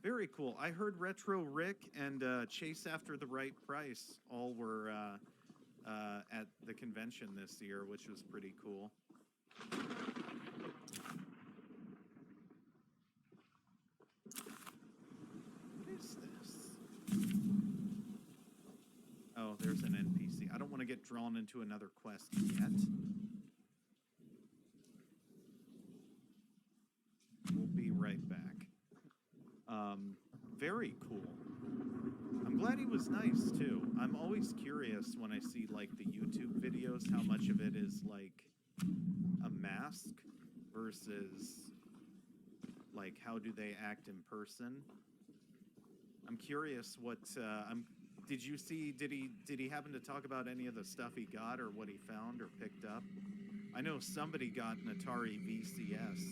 Very cool. I heard Retro Rick and Chase After the Right Price all were at the convention this year, which was pretty cool. What is this? Oh, there's an NPC. I don't want to get drawn into another quest yet. We'll be right back. Very cool. I'm glad he was nice, too. I'm always curious when I see, like, the YouTube videos, how much of it is, like, a mask versus, like, how do they act in person. I'm curious what, did you see, did he happen to talk about any of the stuff he got or what he found or picked up? I know somebody got an Atari VCS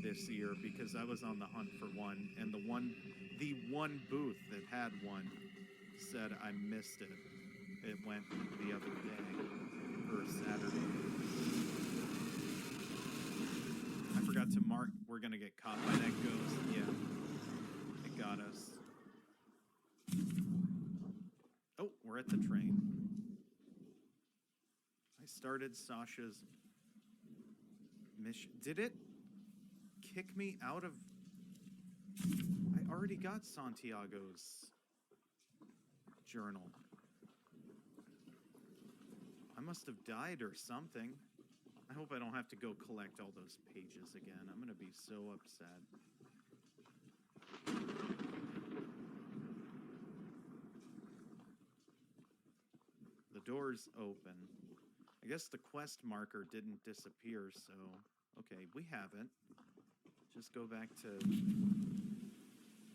this year because I was on the hunt for one, and the one booth that had one said I missed it. It went the other day, or Saturday. I forgot to mark. We're gonna get caught by that ghost. Yeah. It got us. Oh, we're at the train. I started Sasha's mission. Did it kick me out of... I already got Santiago's journal. I must have died or something. I hope I don't have to go collect all those pages again. I'm gonna be so upset. The door's open. I guess the quest marker didn't disappear, so... Okay, we have it. Just go back to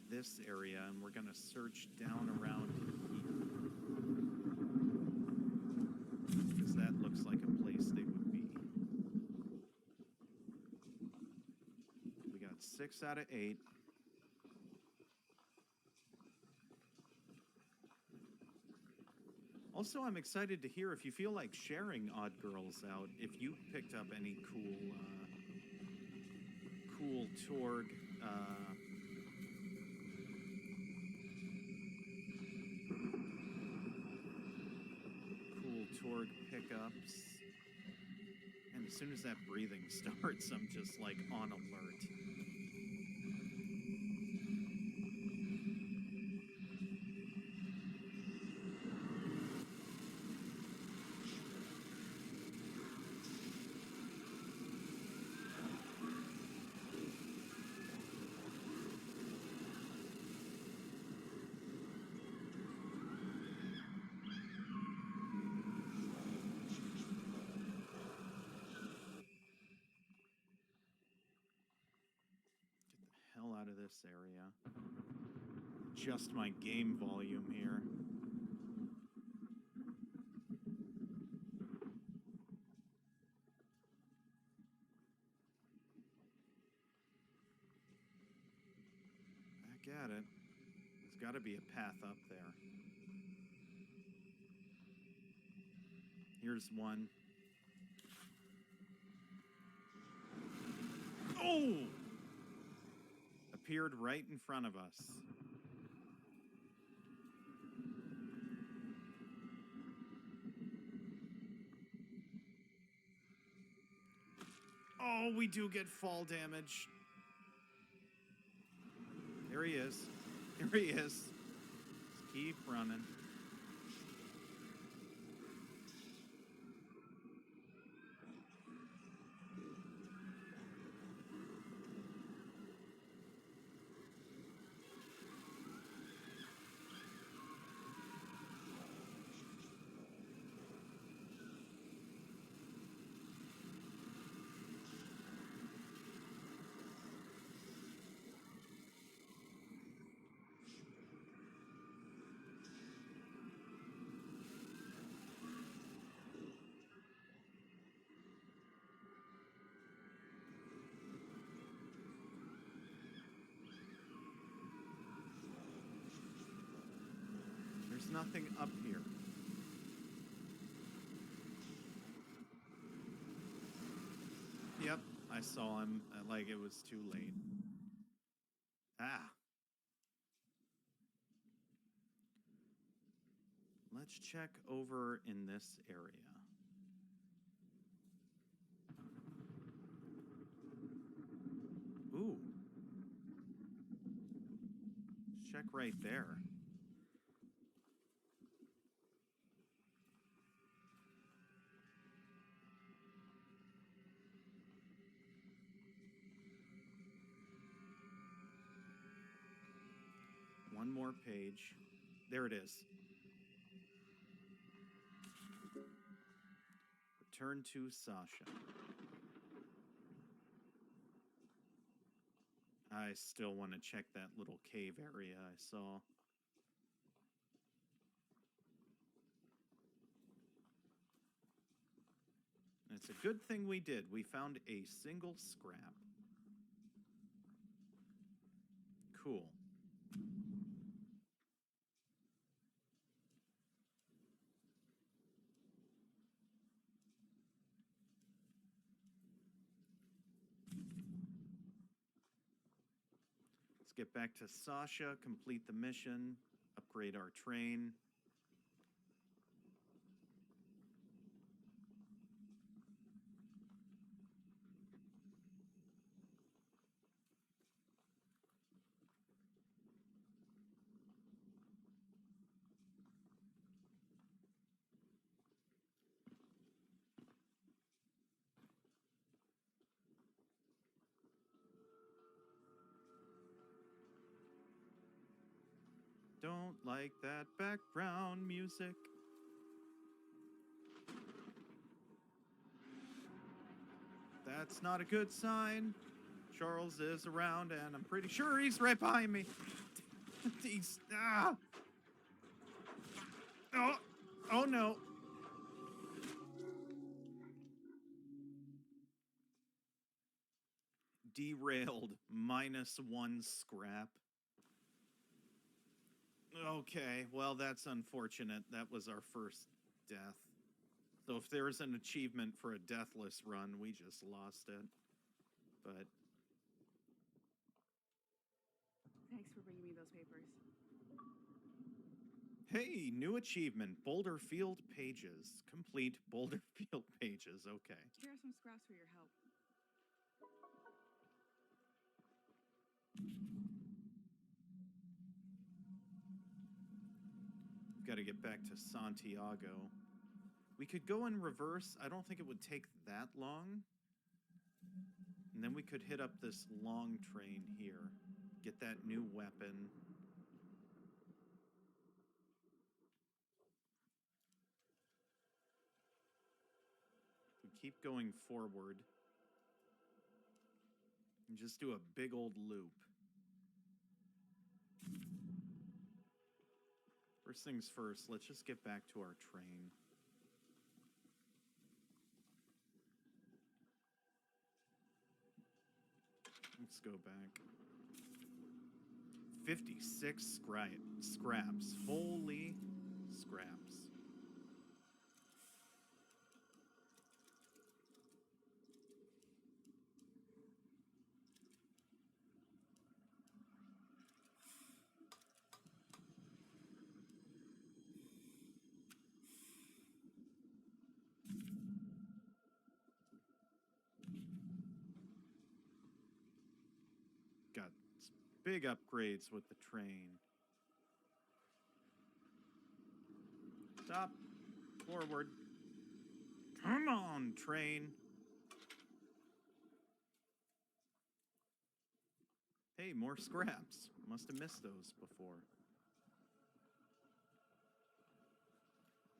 this area, and we're gonna search down around here. Because that looks like a place they would be. We got 6 out of 8. Also, I'm excited to hear if you feel like sharing Odd Girls out, if you picked up any cool Torg, pickups. And as soon as that breathing starts, I'm just like on alert. Hell out of this area. Just my game volume here. Back at it. There's got to be a path up there. Here's one. Oh! Appeared right in front of us. Oh, we do get fall damage. There he is. There he is. Let's keep running. There's nothing up here. Yep, I saw him. Like it was too late. Ah. Let's check over in this area. Ooh. Let's check right there. One more page. There it is. Return to Sasha. I still want to check that little cave area I saw. And it's a good thing we did. We found a single scrap. Cool. Let's get back to Sasha, complete the mission, upgrade our train. Don't like that background music. That's not a good sign. Charles is around, and I'm pretty sure he's right behind me. He's... Ah! Oh! Oh, no. Derailed. -1 scrap. Okay, well, that's unfortunate. That was our first death. So if there is an achievement for a deathless run, we just lost it. But...
Thanks for bringing me those papers.
Hey, new achievement. Boulder Field pages. Complete Boulder Field pages. Okay.
Here are some scraps for your help.
Got to get back to Santiago. We could go in reverse. I don't think it would take that long. And then we could hit up this long train here. Get that new weapon. We keep going forward. And just do a big old loop. First things first, let's just get back to our train. Let's go back. 56 scraps. Holy scraps. Got big upgrades with the train. Stop. Forward. Come on, train. Hey, more scraps. Must have missed those before.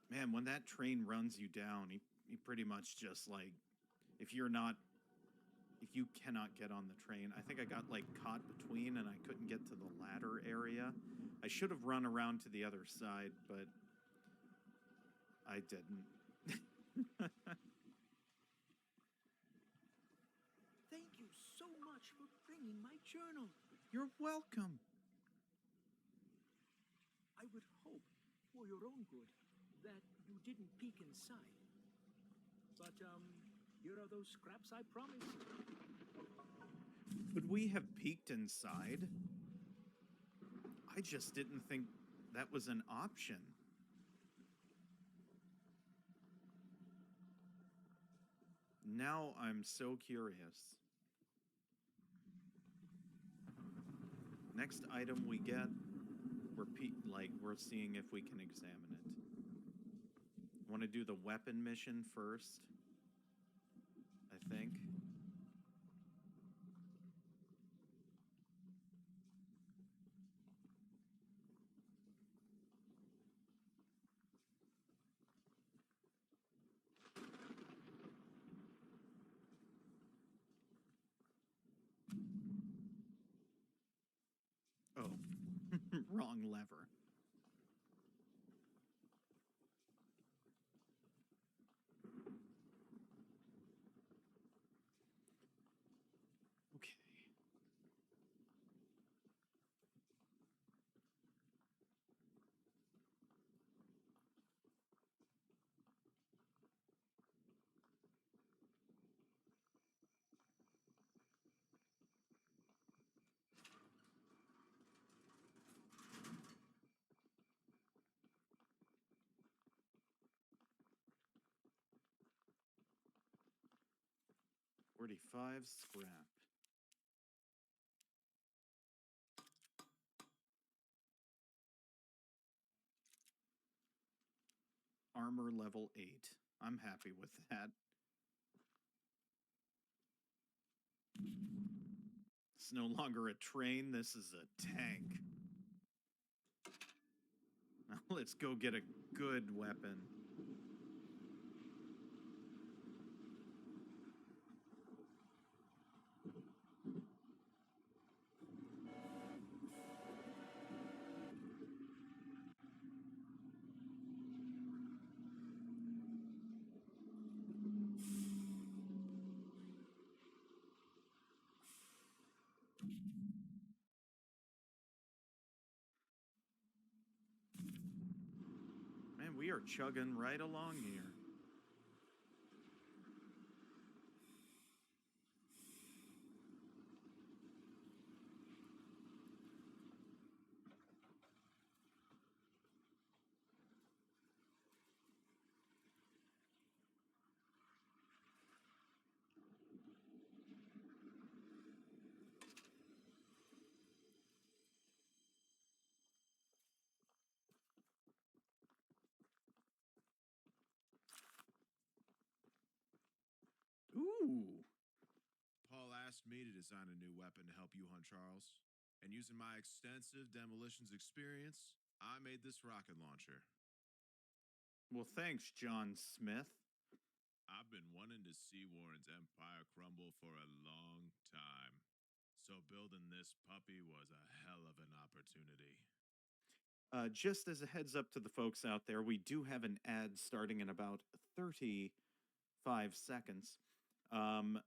Man, when that train runs you down, he pretty much just, like, if you cannot get on the train. I think I got, like, caught between and I couldn't get to the ladder area. I should have run around to the other side, but I didn't.
Thank you so much for bringing my journal.
You're welcome.
I would hope, for your own good, that you didn't peek inside. But, here are those scraps I promised.
Could we have peeked inside? I just didn't think that was an option. Now I'm so curious. Next item we get, we're seeing if we can examine it. Want to do the weapon mission first, I think. Oh, wrong lever. Okay. 35 scrap. Armor level 8. I'm happy with that. It's no longer a train, this is a tank. Now let's go get a good weapon. Man, we are chugging right along here. Ooh.
Paul asked me to design a new weapon to help you hunt Charles. And using my extensive demolitions experience, I made this rocket launcher.
Well, thanks, John Smith.
I've been wanting to see Warren's empire crumble for a long time. So building this puppy was a hell of an opportunity.
Just as a heads up to the folks out there, we do have an ad starting in about 35 seconds.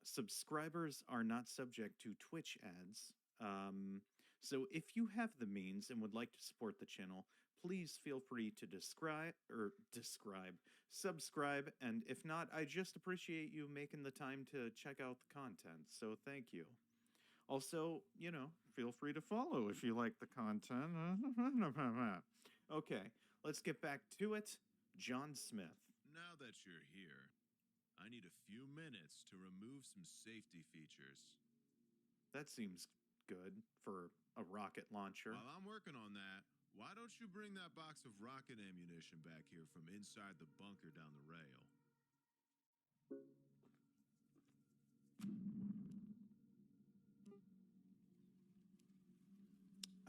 Subscribers are not subject to Twitch ads. So if you have the means and would like to support the channel, please feel free to subscribe, and if not, I just appreciate you making the time to check out the content, so thank you. Also, you know, feel free to follow if you like the content. Okay, let's get back to it. John Smith.
Now that you're here, I need a few minutes to remove some safety features.
That seems good for a rocket launcher.
While I'm working on that, why don't you bring that box of rocket ammunition back here from inside the bunker down the rail?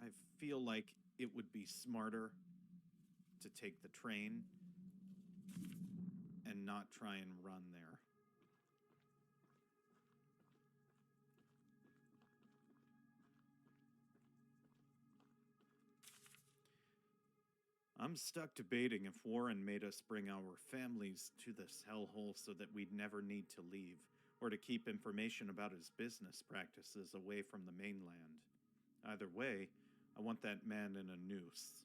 I feel like it would be smarter to take the train and not try and run there. I'm stuck debating if Warren made us bring our families to this hellhole so that we'd never need to leave, or to keep information about his business practices away from the mainland. Either way, I want that man in a noose.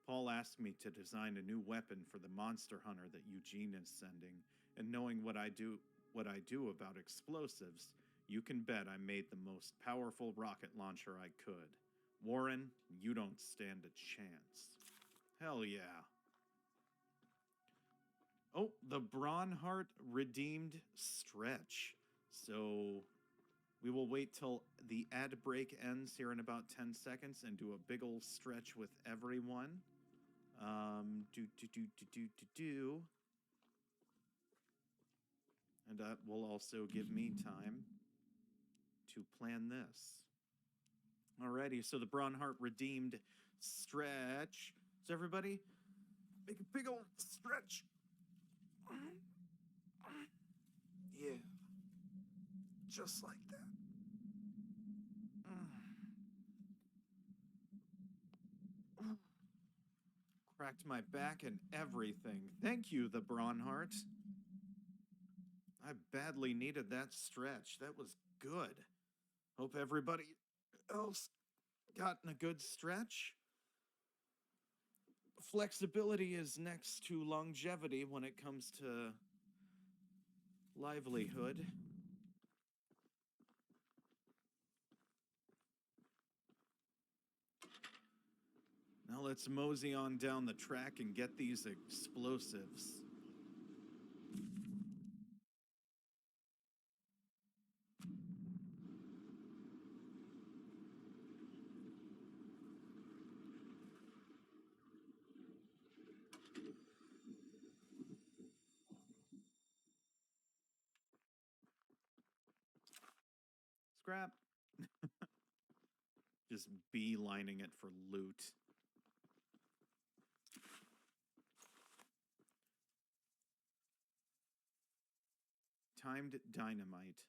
Paul asked me to design a new weapon for the monster hunter that Eugene is sending, and knowing what I do about explosives, you can bet I made the most powerful rocket launcher I could. Warren, you don't stand a chance. Hell yeah. Oh, the Braunhart redeemed stretch. So we will wait till the ad break ends here in about 10 seconds and do a big ol' stretch with everyone. And that will also give me time to plan this. Alrighty, so the Braunhart redeemed stretch. So everybody, make a big old stretch. Yeah, just like that. Cracked my back and everything. Thank you, the Braunhart. I badly needed that stretch. That was good. Hope everybody else gotten a good stretch. Flexibility is next to longevity when it comes to livelihood. Now let's mosey on down the track and get these explosives. scrap. Just beelining it for loot. Timed dynamite.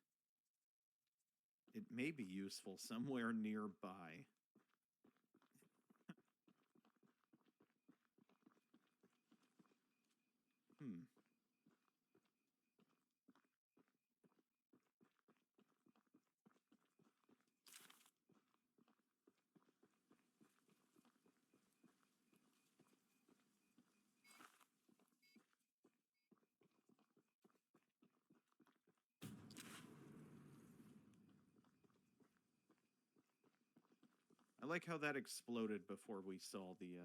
It may be useful somewhere nearby. I like how that exploded before we saw the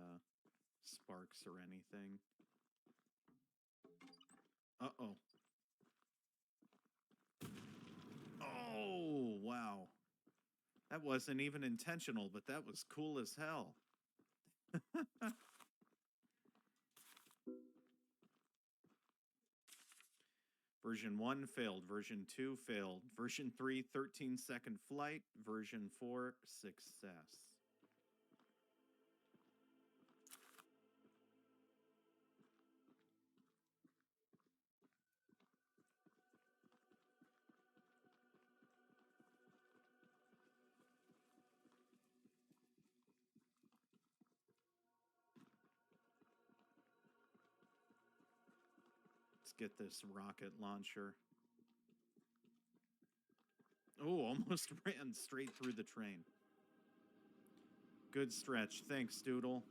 sparks or anything. Uh-oh. Oh, wow. That wasn't even intentional, but that was cool as hell. Version 1 failed. Version 2 failed. Version 3, 13-second flight. Version 4, success. Let's get this rocket launcher. Oh, almost ran straight through the train. Good stretch. Thanks, Doodle.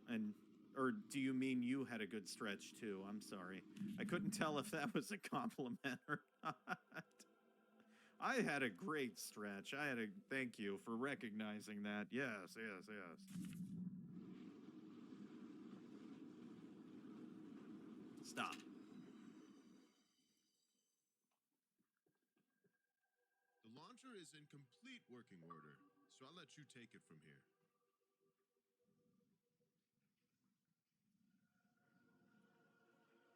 Or do you mean you had a good stretch, too? I'm sorry. I couldn't tell if that was a compliment or not. I had a great stretch. Thank you for recognizing that. Yes, yes, yes. Stop.
The launcher is in complete working order, so I'll let you take it from here.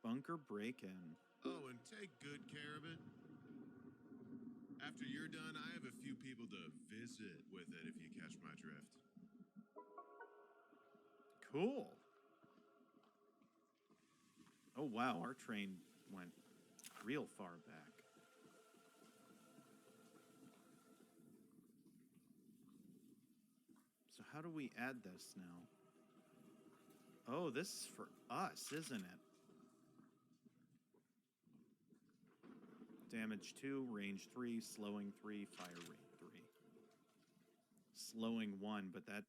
Bunker break-in.
Oh, and take good care of it. After you're done, I have a few people to visit with it, if you catch my drift.
Cool. Oh, wow, our train went real far back. So how do we add this now? Oh, this is for us, isn't it? Damage 2, range 3, slowing 3, fire rate 3. Slowing 1, but the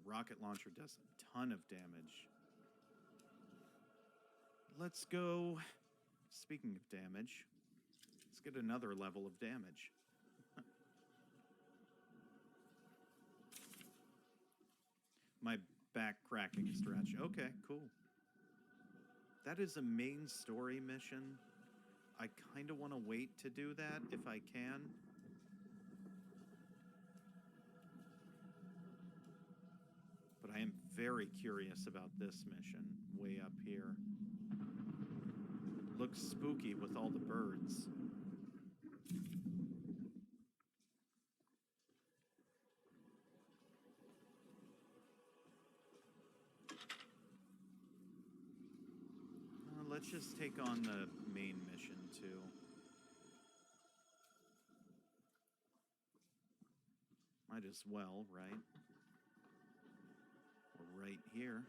rocket launcher does a ton of damage. Let's go, speaking of damage, let's get another level of damage. My back cracking stretch. Okay, cool. That is a main story mission. I kind of want to wait to do that if I can. But I am very curious about this mission way up here. Looks spooky with all the birds. Let's just take on the main mission, too. Might as well, right? We're right here.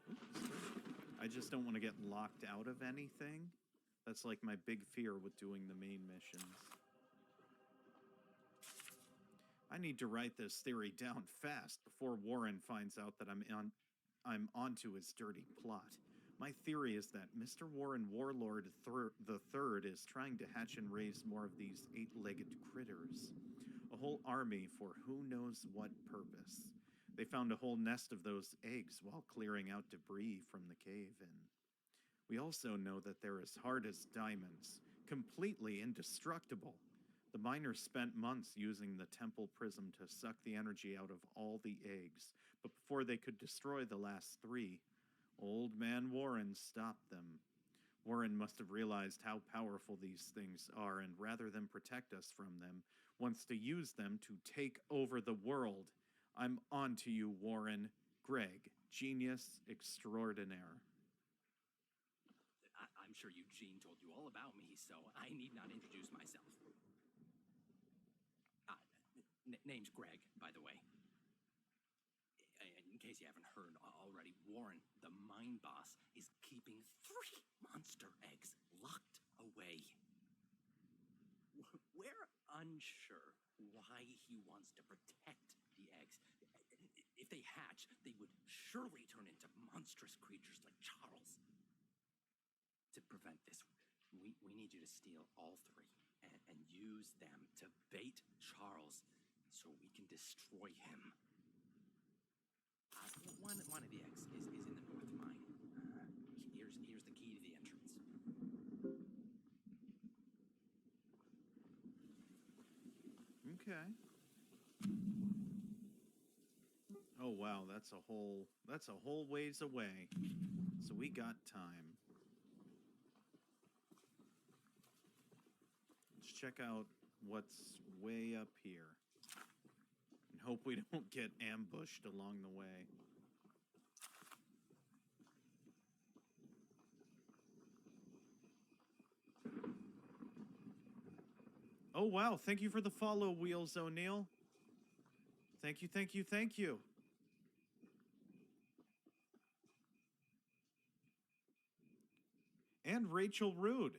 Oops. I just don't want to get locked out of anything. That's like my big fear with doing the main missions. I need to write this theory down fast before Warren finds out that I'm onto his dirty plot. My theory is that Mr. Warren Warlord the Third is trying to hatch and raise more of these 8-legged critters. A whole army for who knows what purpose. They found a whole nest of those eggs while clearing out debris from the cave, and we also know that they're as hard as diamonds, completely indestructible. The miners spent months using the temple prism to suck the energy out of all the eggs, but before they could destroy the last 3, Old Man Warren stopped them. Warren must have realized how powerful these things are, and rather than protect us from them, wants to use them to take over the world. I'm on to you, Warren. Greg, genius extraordinaire.
I'm sure Eugene told you all about me, so I need not introduce myself. Name's Greg, by the way. In case you haven't heard already, Warren, the mine boss, is keeping 3 monster eggs locked away. We're unsure why he wants to protect the eggs. If they hatch, they would surely turn into monstrous creatures like Charles. To prevent this, we need you to steal all 3 and use them to bait Charles so we can destroy him. One of the eggs is in the north mine. Here's the key to the entrance.
Okay. Oh wow, that's a whole ways away. So we got time. Let's check out what's way up here. And hope we don't get ambushed along the way. Oh wow, thank you for the follow, Wheels O'Neill. Thank you, thank you, thank you. And Rachel Rude.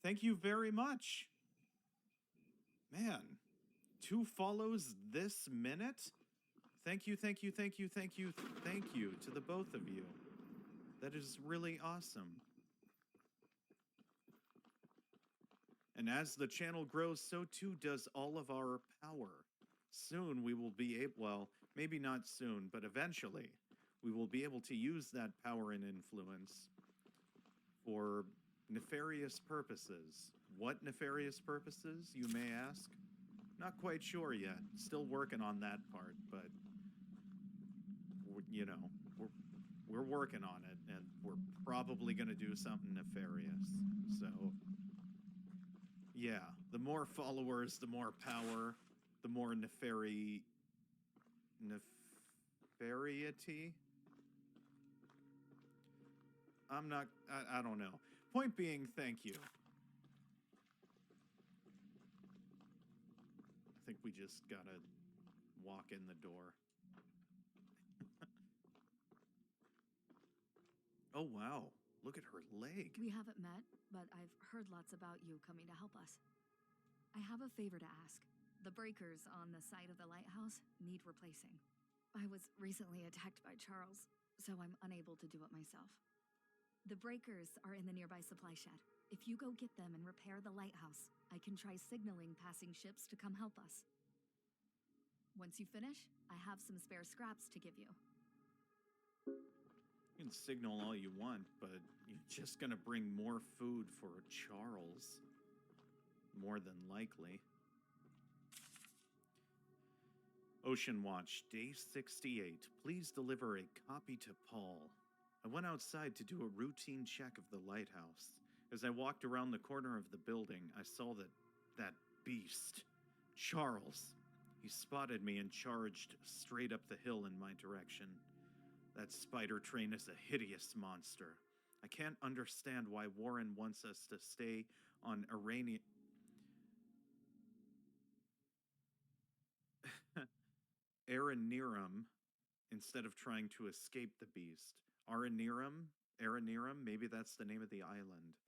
Thank you very much. Man, 2 follows this minute? Thank you, thank you, thank you, thank you, thank you to the both of you. That is really awesome. And as the channel grows, so too does all of our power. Soon we will be able, well, maybe not soon, but eventually, we will be able to use that power and influence for nefarious purposes. What nefarious purposes, you may ask? Not quite sure yet. Still working on that part, but you know, we're working on it, and we're probably going to do something nefarious. So, yeah, the more followers, the more power, the more nefariety. I don't know. Point being, thank you. I think we just gotta walk in the door. Oh, wow. Look at her leg.
We haven't met, but I've heard lots about you coming to help us. I have a favor to ask. The breakers on the side of the lighthouse need replacing. I was recently attacked by Charles, so I'm unable to do it myself. The breakers are in the nearby supply shed. If you go get them and repair the lighthouse, I can try signaling passing ships to come help us. Once you finish, I have some spare scraps to give you.
You can signal all you want, but you're just gonna bring more food for Charles. More than likely. Ocean Watch, day 68. Please deliver a copy to Paul. I went outside to do a routine check of the lighthouse. As I walked around the corner of the building, I saw that beast, Charles. He spotted me and charged straight up the hill in my direction. That spider train is a hideous monster. I can't understand why Warren wants us to stay on Aranirum instead of trying to escape the beast. Aranirum, maybe that's the name of the island.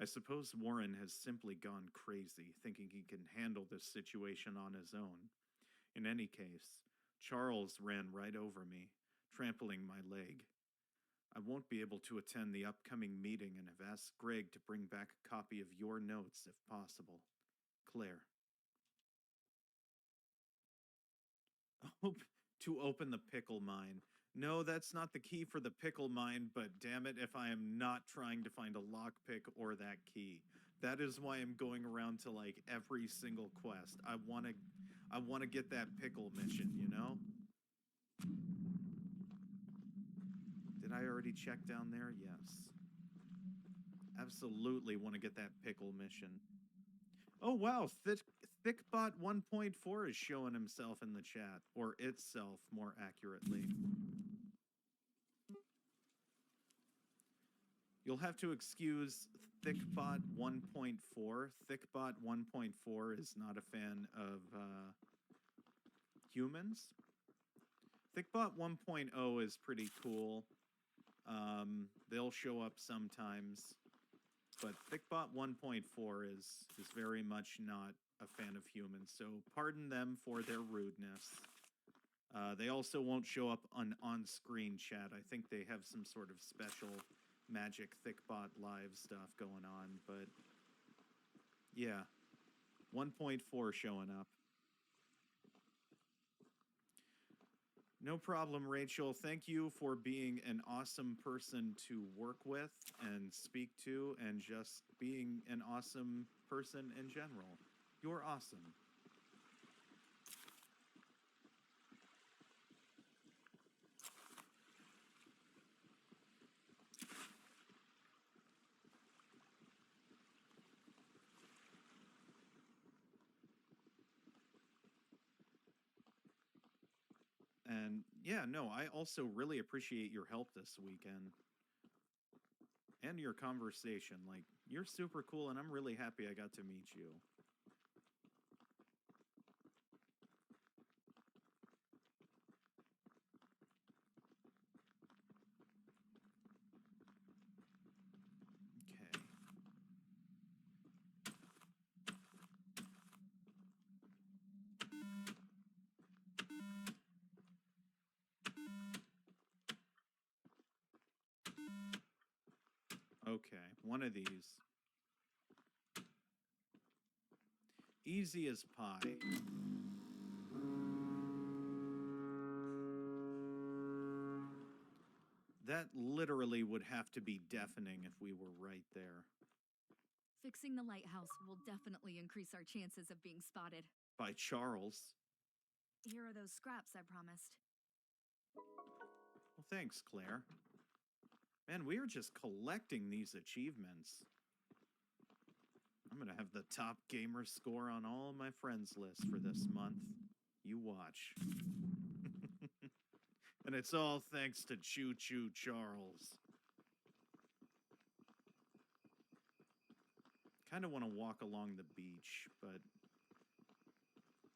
I suppose Warren has simply gone crazy, thinking he can handle this situation on his own. In any case, Charles ran right over me, trampling my leg. I won't be able to attend the upcoming meeting and have asked Greg to bring back a copy of your notes if possible. Claire. To open the pickle mine. No, that's not the key for the pickle mine, but damn it if I am not trying to find a lockpick or that key. That is why I'm going around to like every single quest. I wanna get that pickle mission, you know? Did I already check down there? Yes. Absolutely want to get that pickle mission. Oh, wow. ThickBot 1.4 is showing himself in the chat, or itself, more accurately. You'll have to excuse ThickBot 1.4. ThickBot 1.4 is not a fan of humans. ThickBot 1.0 is pretty cool. They'll show up sometimes. But ThickBot 1.4 is very much not a fan of humans, so pardon them for their rudeness. They also won't show up on-screen chat. I think they have some sort of special magic ThickBot live stuff going on, but yeah, 1.4 showing up. No problem, Rachel. Thank you for being an awesome person to work with and speak to, and just being an awesome person in general. You're awesome. And yeah, no, I also really appreciate your help this weekend. And your conversation. Like, you're super cool, and I'm really happy I got to meet you. Okay. Okay, one of these. Easy as pie. That literally would have to be deafening if we were right there.
Fixing the lighthouse will definitely increase our chances of being spotted.
By Charles.
Here are those scraps I promised.
Well, thanks, Claire. Man, we are just collecting these achievements. I'm gonna have the top gamer score on all my friends lists for this month. You watch. And it's all thanks to Choo-Choo Charles. Kind of want to walk along the beach, but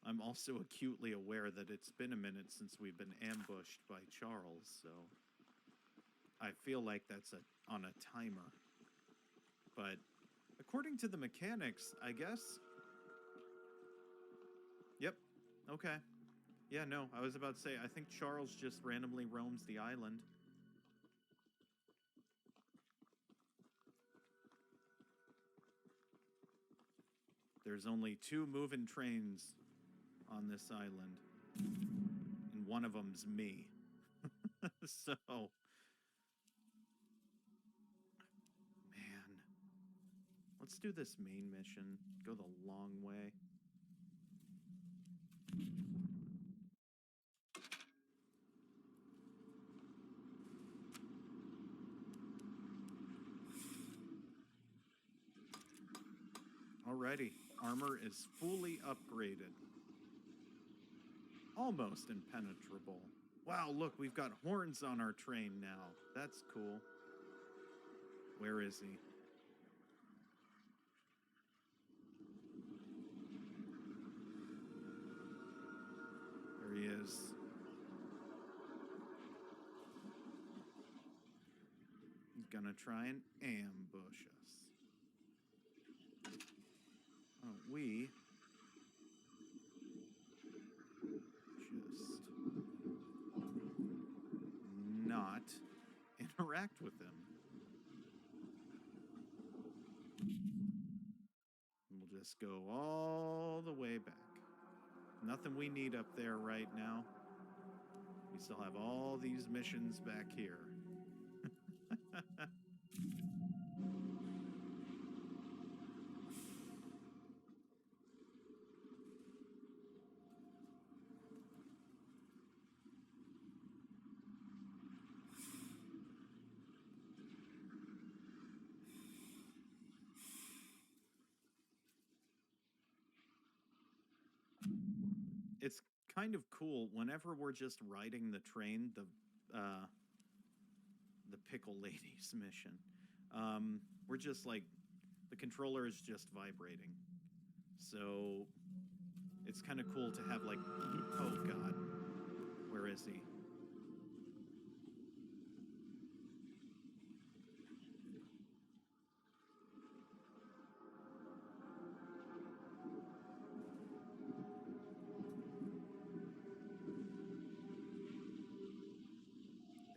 I'm also acutely aware that it's been a minute since we've been ambushed by Charles, so I feel like that's on a timer. But according to the mechanics, I guess... Yep, okay. Yeah, no, I was about to say, I think Charles just randomly roams the island. There's only 2 moving trains on this island, and one of them's me. So... Man. Let's do this main mission. Go the long way. Alrighty, armor is fully upgraded. Almost impenetrable. Wow, look, we've got horns on our train now. That's cool. Where is he? There he is. He's gonna try and ambush us. Oh, we just not interact with him. We'll just go all the way back. Nothing we need up there right now. We still have all these missions back here. it's kind of cool whenever we're just riding the train, the pickle lady's mission. We're just like, the controller is just vibrating. So it's kind of cool to have like, oh God, where is he?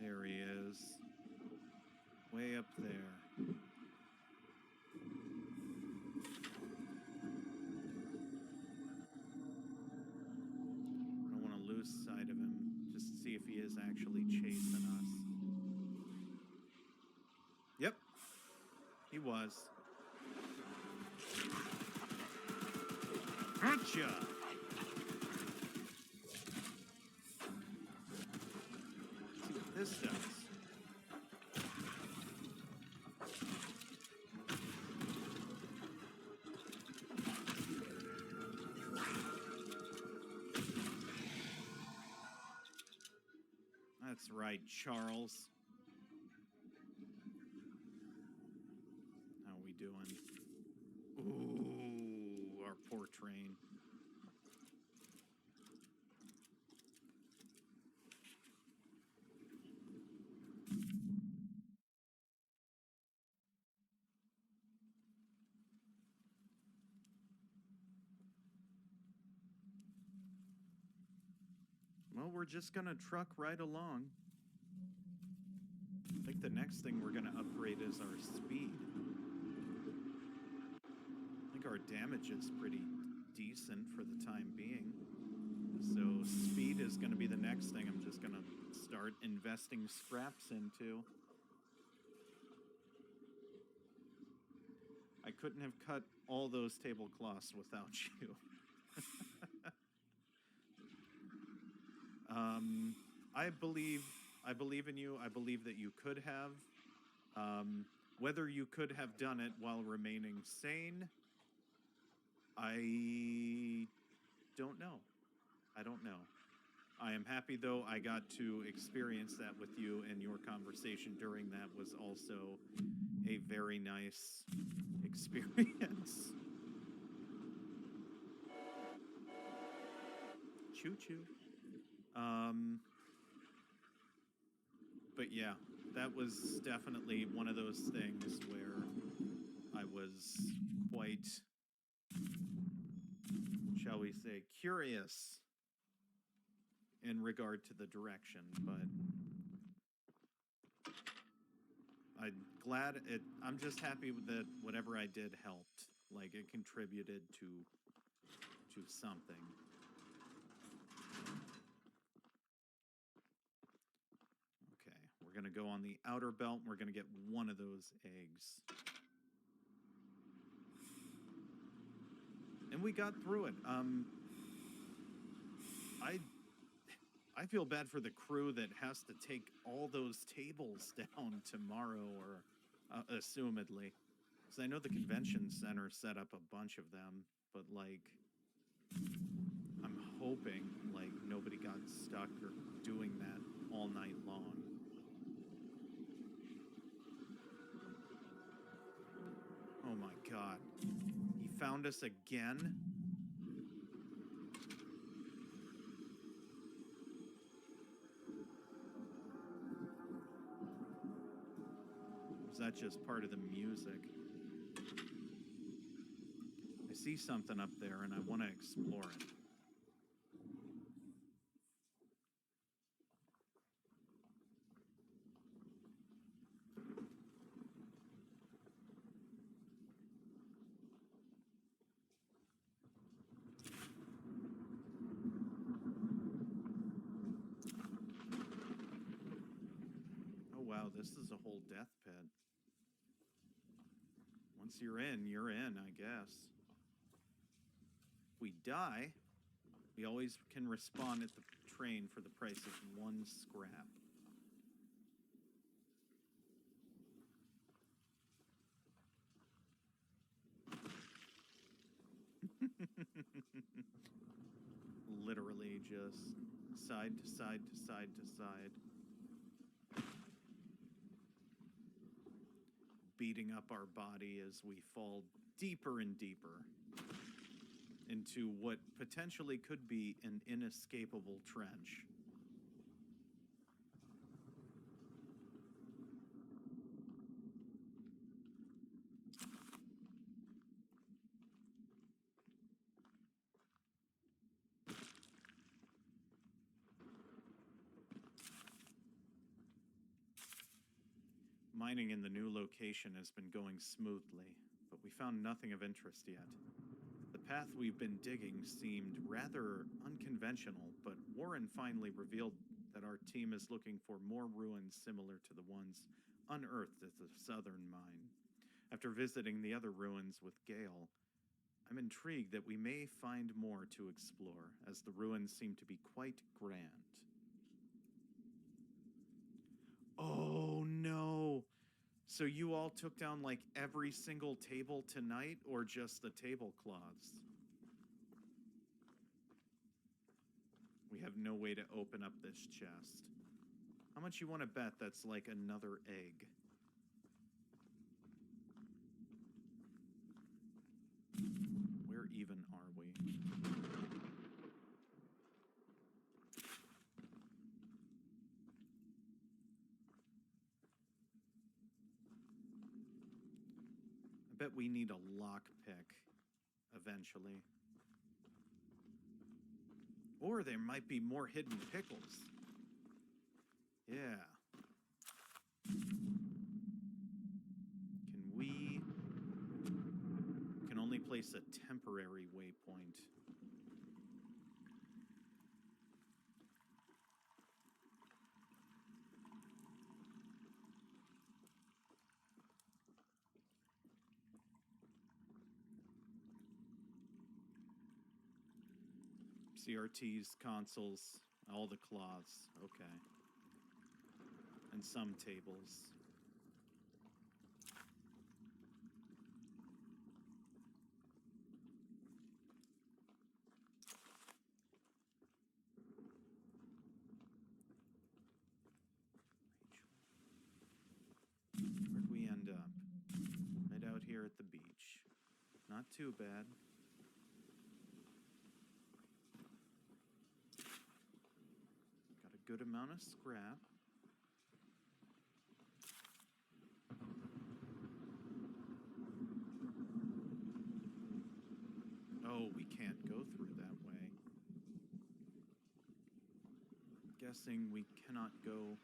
There he is. Way up there. I don't want to lose sight of him. Just see if he is actually chasing us. Yep. He was. Gotcha! Let's see what this does. That's right, Charles. How we doing? Ooh, our poor train. Well, we're just gonna truck right along. I think the next thing we're gonna upgrade is our speed. I think our damage is pretty decent for the time being. So speed is gonna be the next thing I'm just gonna start investing scraps into. I couldn't have cut all those tablecloths without you. I believe in you. I believe that you could have. Whether you could have done it while remaining sane, I don't know. I don't know. I am happy, though, I got to experience that with you, and your conversation during that was also a very nice experience. Choo-choo. But yeah, that was definitely one of those things where I was quite, shall we say, curious in regard to the direction, but I'm just happy that whatever I did helped. Like, it contributed to something. Okay, we're gonna go on the outer belt, and we're gonna get one of those eggs. And we got through it. I feel bad for the crew that has to take all those tables down tomorrow, or assumedly. Because I know the convention center set up a bunch of them, but, like, I'm hoping, like, nobody got stuck or doing that all night long. Oh my God. He found us again? Is that just part of the music? I see something up there and I want to explore it. Oh wow, this is a whole death pit. Once you're in, I guess. If we die, we always can respawn at the train for the price of 1 scrap. literally just side to side to side to side. Beating up our body as we fall deeper and deeper into what potentially could be an inescapable trench. Mining in the new location has been going smoothly, but we found nothing of interest yet. The path we've been digging seemed rather unconventional, but Warren finally revealed that our team is looking for more ruins similar to the ones unearthed at the southern mine. After visiting the other ruins with Gale, I'm intrigued that we may find more to explore, as the ruins seem to be quite grand. Oh no! So you all took down like every single table tonight, or just the tablecloths? We have no way to open up this chest. How much you want to bet that's like another egg? Where even are we? I bet we need a lockpick eventually. Or there might be more hidden pickles. Yeah. We can only place a temporary waypoint. CRTs, consoles, all the cloths. Okay. And some tables. Where'd we end up? Right out here at the beach. Not too bad. Got a good amount of scrap. Oh, we can't go through that way. Guessing we cannot go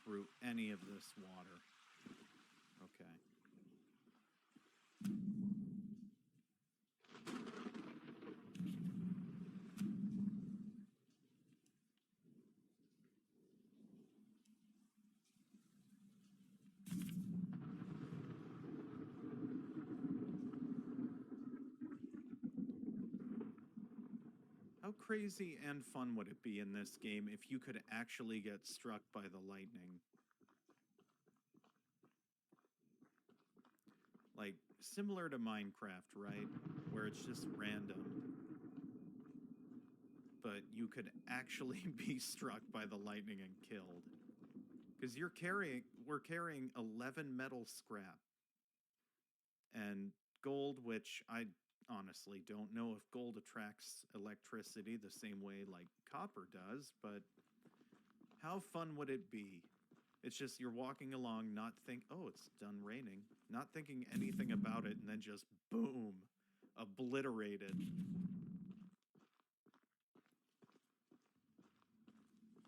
through any of this water. Okay. How crazy and fun would it be in this game if you could actually get struck by the lightning? Like, similar to Minecraft, right? Where it's just random. But you could actually be struck by the lightning and killed. Because we're carrying 11 metal scrap. And gold, which I honestly don't know if gold attracts electricity the same way like copper does, but how fun would it be? It's just you're walking along, oh, it's done raining, not thinking anything about it, and then just boom, obliterated.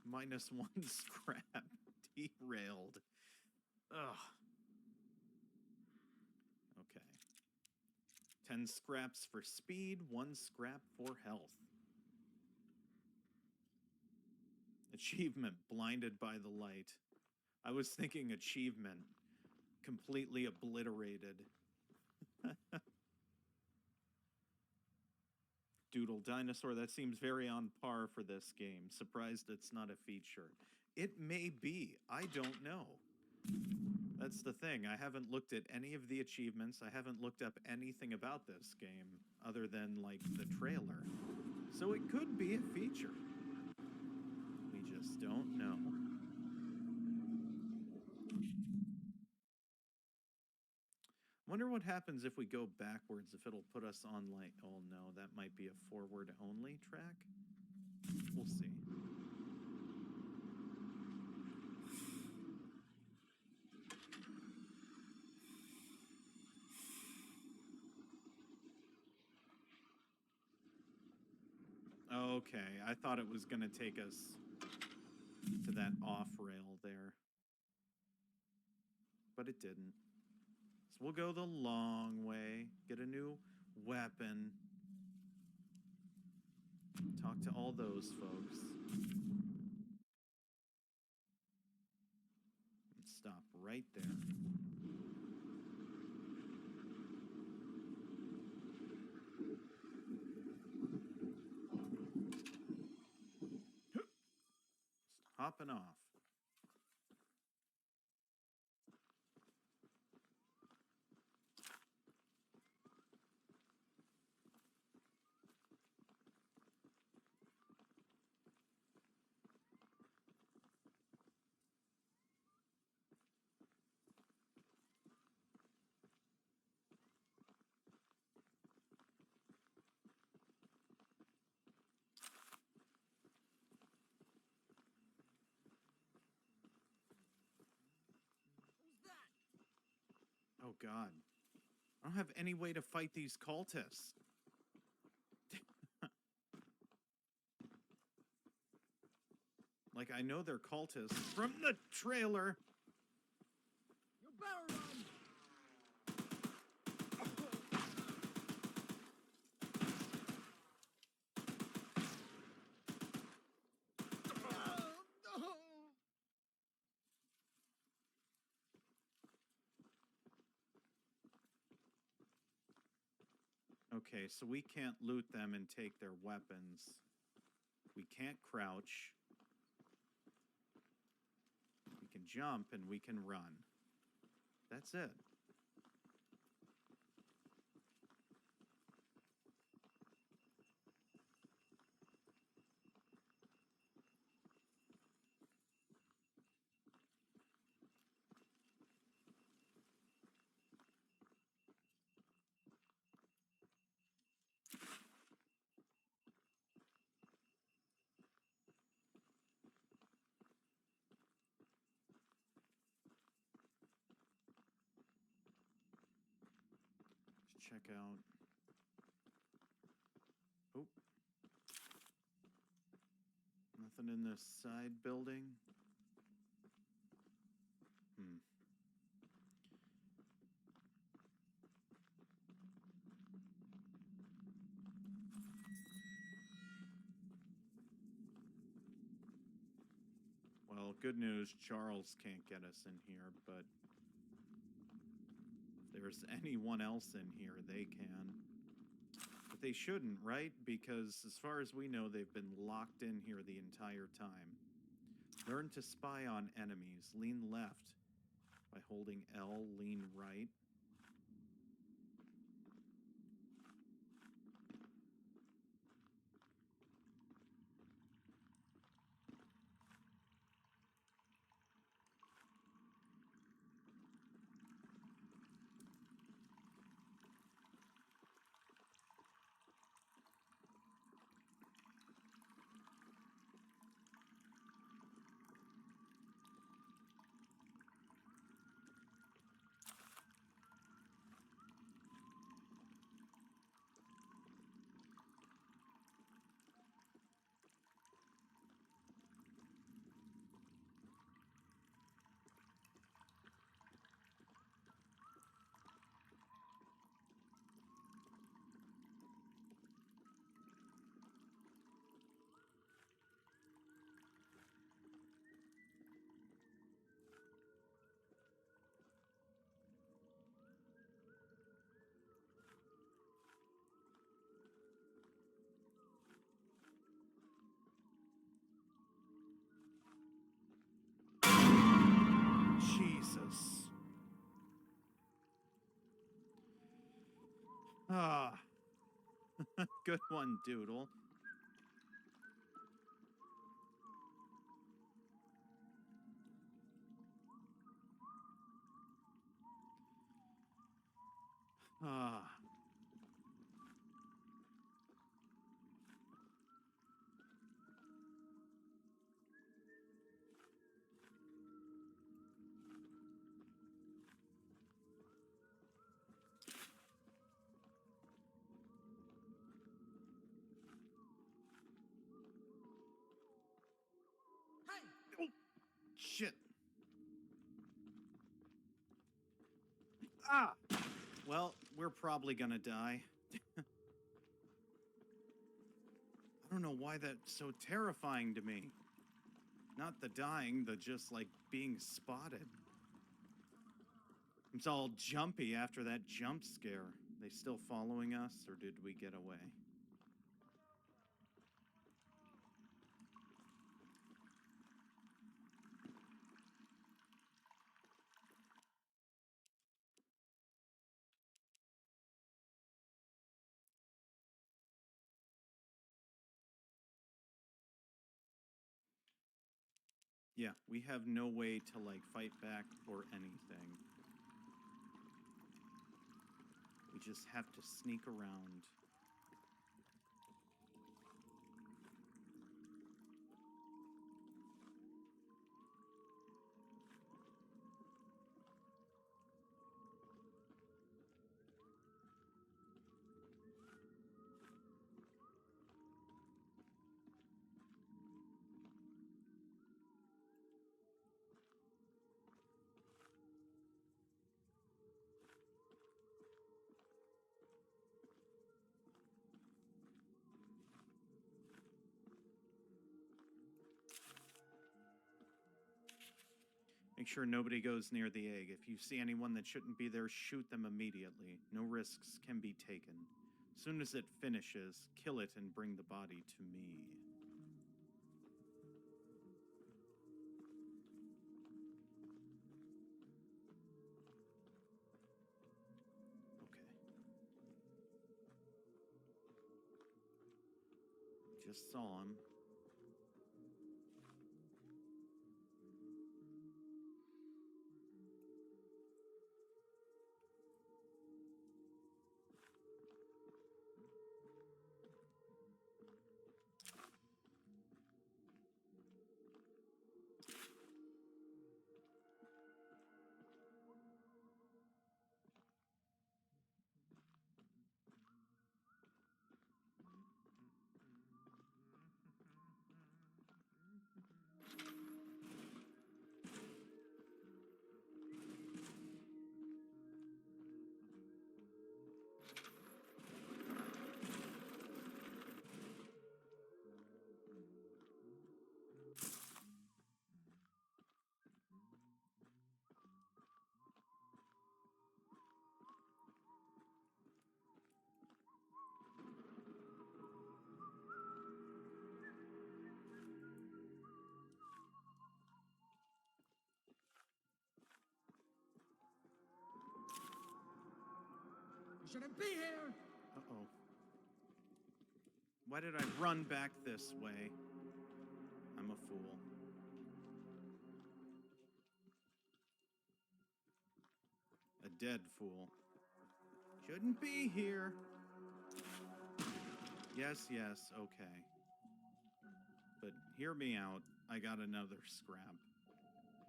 -1 scrap, derailed. Ugh. Okay. 10 scraps for speed, 1 scrap for health. Achievement, blinded by the light. I was thinking achievement, completely obliterated. Doodle dinosaur, that seems very on par for this game. Surprised it's not a feature. It may be, I don't know. That's the thing. I haven't looked at any of the achievements. I haven't looked up anything about this game other than, like, the trailer. So it could be a feature. We just don't know. Wonder what happens if we go backwards, if it'll put us on, like... Oh, no, that might be a forward-only track? We'll see. Okay, I thought it was going to take us to that off-rail there. But it didn't. So we'll go the long way, get a new weapon, talk to all those folks, and stop right there. Hopping off. Oh, God. I don't have any way to fight these cultists. Like, I know they're cultists from the trailer.
You better run!
Okay, so we can't loot them and take their weapons. We can't crouch. We can jump and we can run. That's it. Check out. Oh. Nothing in this side building. Well, good news, Charles can't get us in here, but if there's anyone else in here, they can. But they shouldn't, right? Because as far as we know, they've been locked in here the entire time. Learn to spy on enemies. Lean left by holding L. Lean right. Ah. Good one, Doodle. Ah. Oh, shit. Ah! Well, we're probably gonna die. I don't know why that's so terrifying to me. Not the dying, the just, like, being spotted. It's all jumpy after that jump scare. They still following us, or did we get away? Yeah, we have no way to, like, fight back or anything. We just have to sneak around. Make sure nobody goes near the egg. If you see anyone that shouldn't be there, shoot them immediately. No risks can be taken. As soon as it finishes, kill it and bring the body to me. Okay. Just saw him.
You shouldn't be here!
Uh-oh. Why did I run back this way? I'm a fool. A dead fool. Shouldn't be here. Yes, yes, okay. But hear me out. I got another scrap.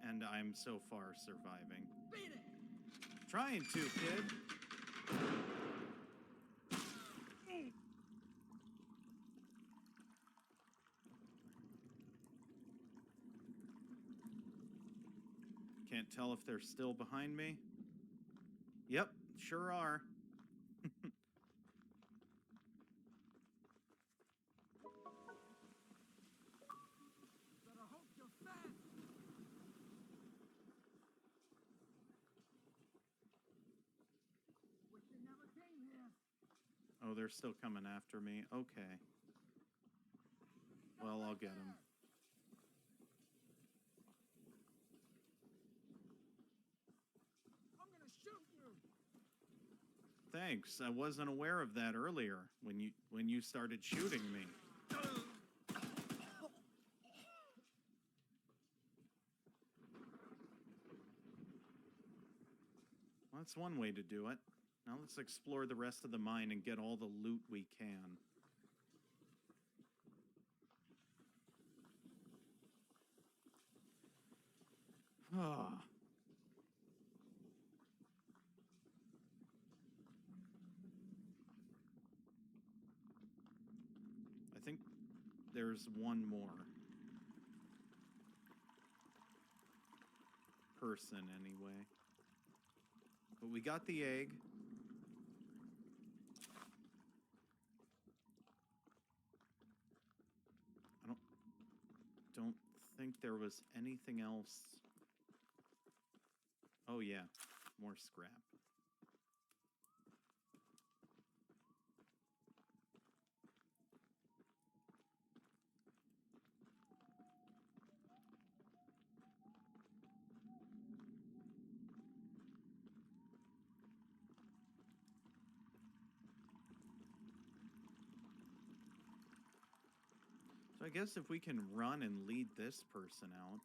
And I'm so far surviving.
Beat it!
Trying to, kid. Can't tell if they're still behind me. Yep, sure are.
Better hope you're fast! Wish you never came here.
Oh, they're still coming after me. Okay. Well, I'll get them.
I'm gonna shoot you!
Thanks. I wasn't aware of that earlier when you started shooting me. Well, that's one way to do it. Now let's explore the rest of the mine and get all the loot we can. Ah. I think there's one more person anyway. But we got the egg. I don't think there was anything else. Oh yeah, more scrap. So I guess if we can run and lead this person out.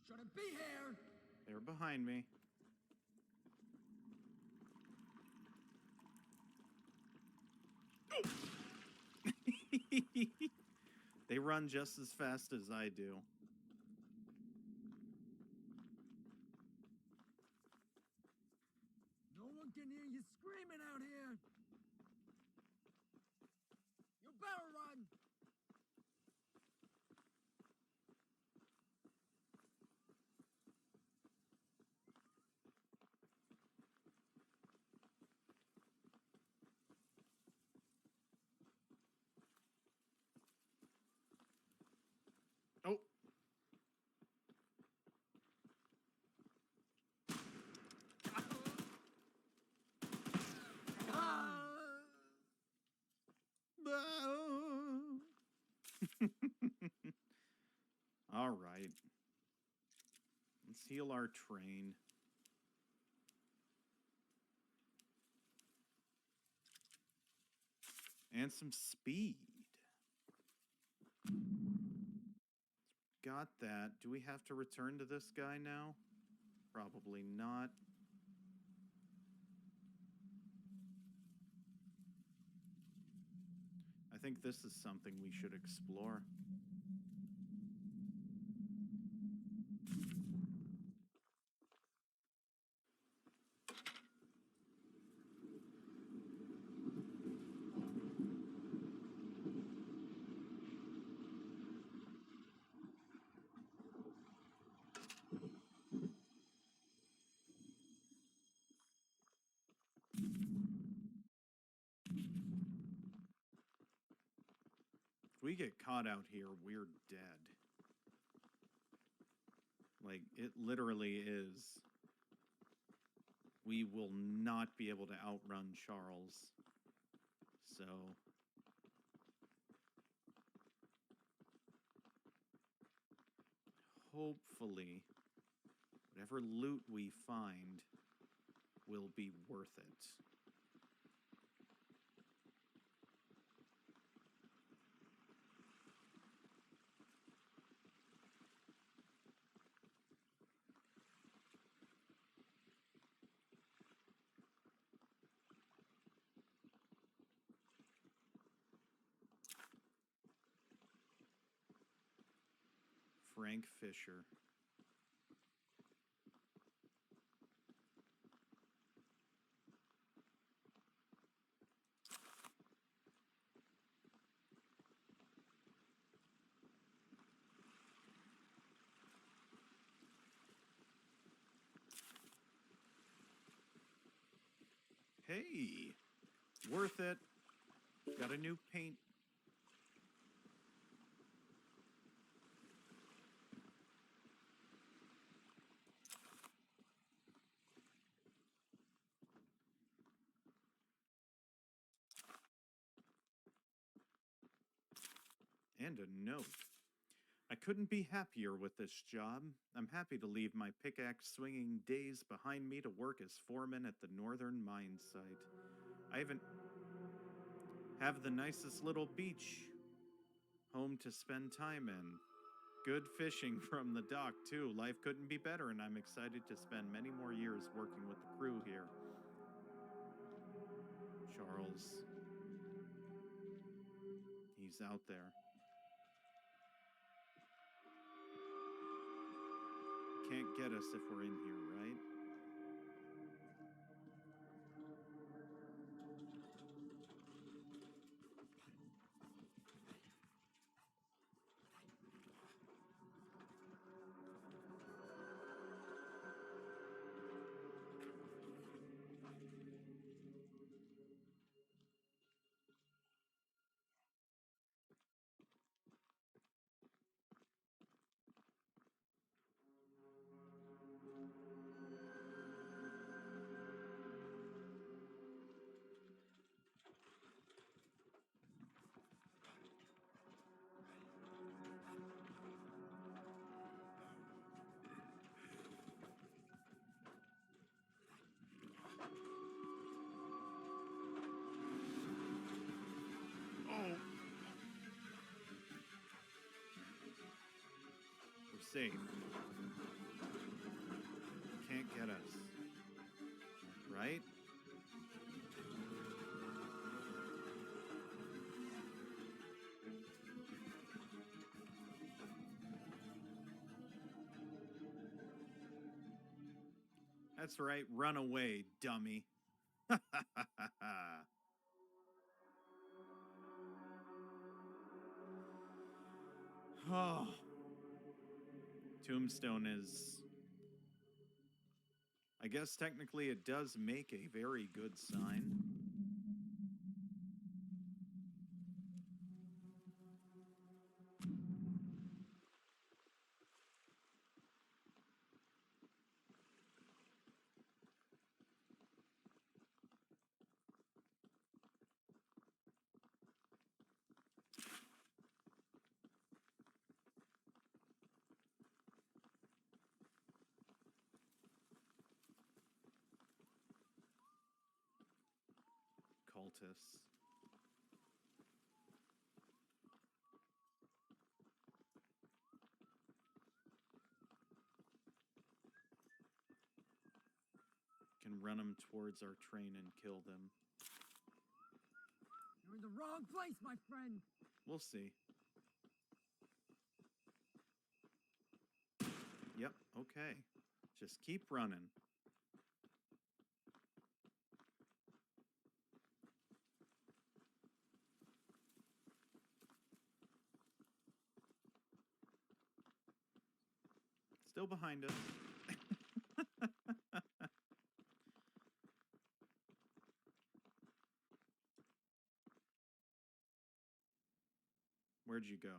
Shouldn't be here!
They're behind me. They run just as fast as I do.
No one can hear you screaming out here! You better run!
Oh. All right. Let's heal our train. And some speed. Got that. Do we have to return to this guy now? Probably not. I think this is something we should explore. If we get caught out here, we're dead. Like, it literally is. We will not be able to outrun Charles. So... hopefully, whatever loot we find will be worth it. Frank Fisher. Hey, worth it. Got a new paint. And a note. I couldn't be happier with this job. I'm happy to leave my pickaxe swinging days behind me to work as foreman at the northern mine site. I even have the nicest little beach home to spend time in. Good fishing from the dock, too. Life couldn't be better, and I'm excited to spend many more years working with the crew here. Charles. He's out there. Can't get us if we're in here, right? Oh! We're safe. Can't get us. Right? That's right. Run away, dummy. Oh. Tombstone is... I guess technically it does make a very good sign. Cultists. Can run them towards our train and kill them.
You're in the wrong place, my friend.
We'll see. Yep, okay. Just keep running. Still behind us. Where'd you go?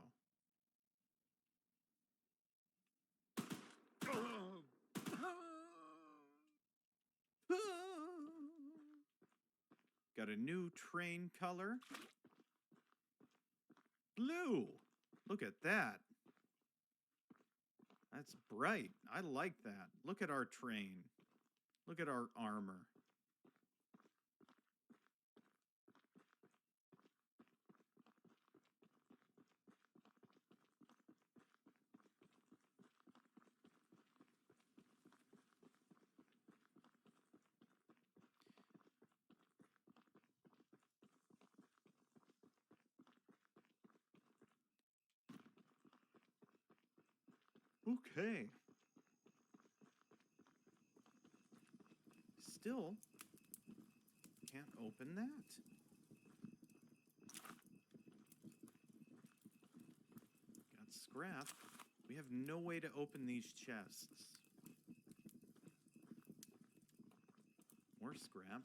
Got a new train color. Blue. Look at that. That's bright. I like that. Look at our train. Look at our armor. Okay. Still can't open that. Got scrap. We have no way to open these chests. More scrap.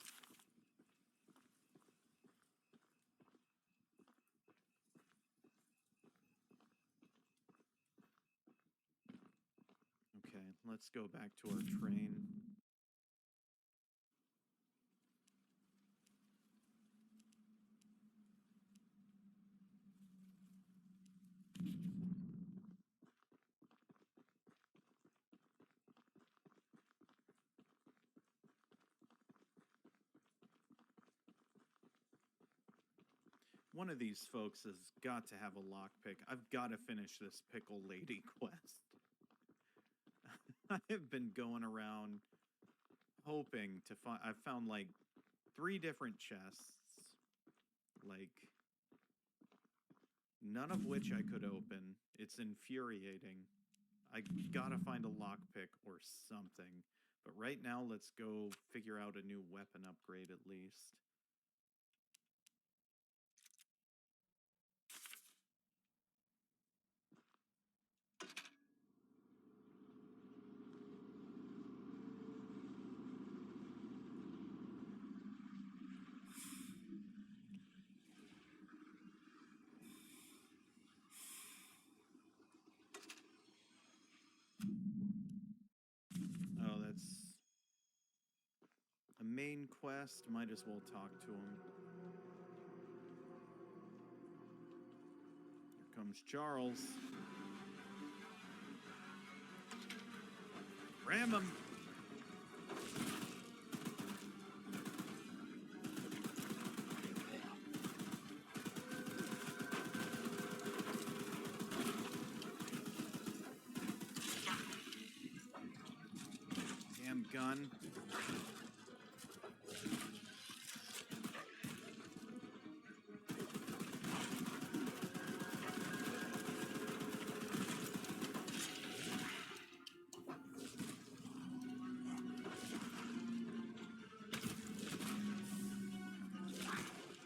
Okay, let's go back to our train. One of these folks has got to have a lockpick. I've got to finish this pickle lady quest. I've been going around hoping to find... I've found like 3 different chests. Like, none of which I could open. It's infuriating. I gotta find a lockpick or something. But right now, let's go figure out a new weapon upgrade at least. Oh, that's a main quest. Might as well talk to him. Here comes Charles. Ram him! Damn gun.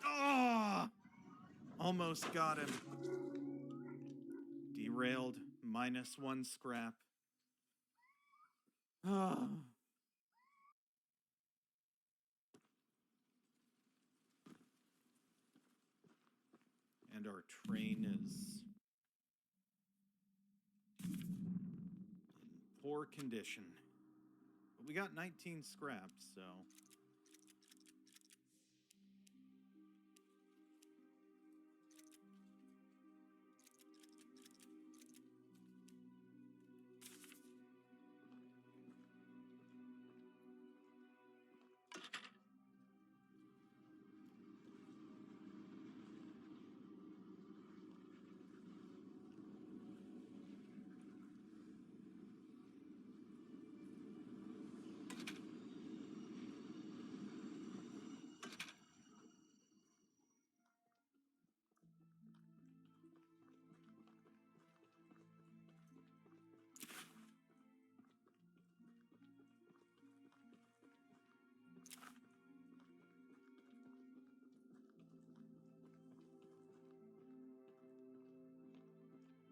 Oh! Almost got him. Derailed. -1 scrap. Ah. And our train is in poor condition. But we got 19 scraps, so...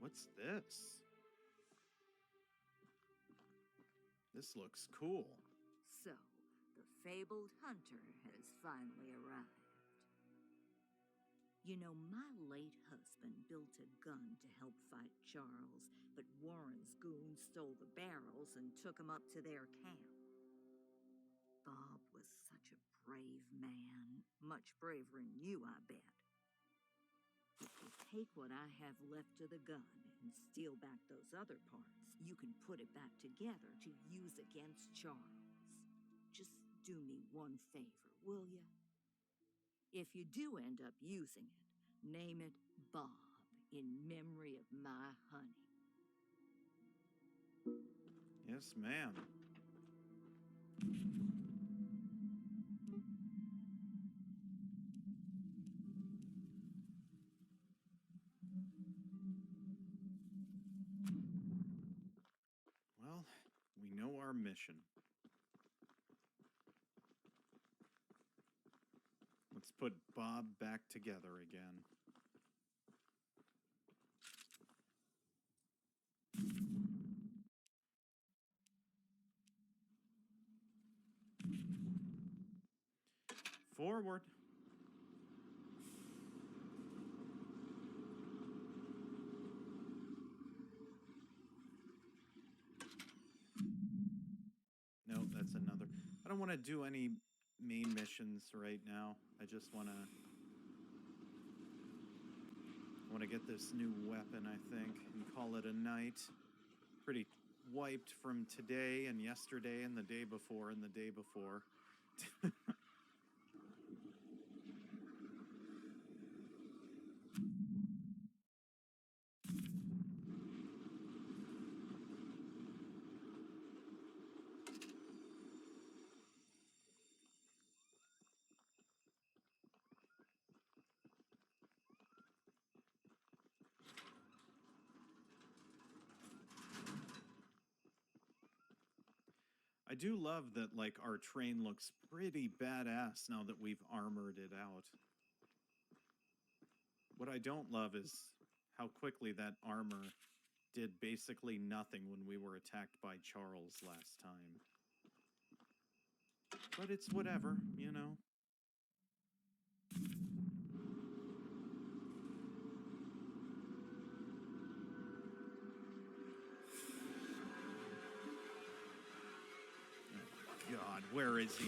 What's this? This looks cool.
So, the fabled hunter has finally arrived. You know, my late husband built a gun to help fight Charles, but Warren's goons stole the barrels and took them up to their camp. Bob was such a brave man, much braver than you, I bet. If you take what I have left of the gun and steal back those other parts, you can put it back together to use against Charles. Just do me one favor, will you? If you do end up using it, name it Bob in memory of my honey.
Yes, ma'am. mission. Let's put Bob back together again. Forward. No, that's another. I don't want to do any main missions right now. I just want to get this new weapon, I think, and call it a night. Pretty wiped from today and yesterday and the day before and the day before. I do love that, like, our train looks pretty badass now that we've armored it out. What I don't love is how quickly that armor did basically nothing when we were attacked by Charles last time. But it's whatever, you know. Oh, God, where is he?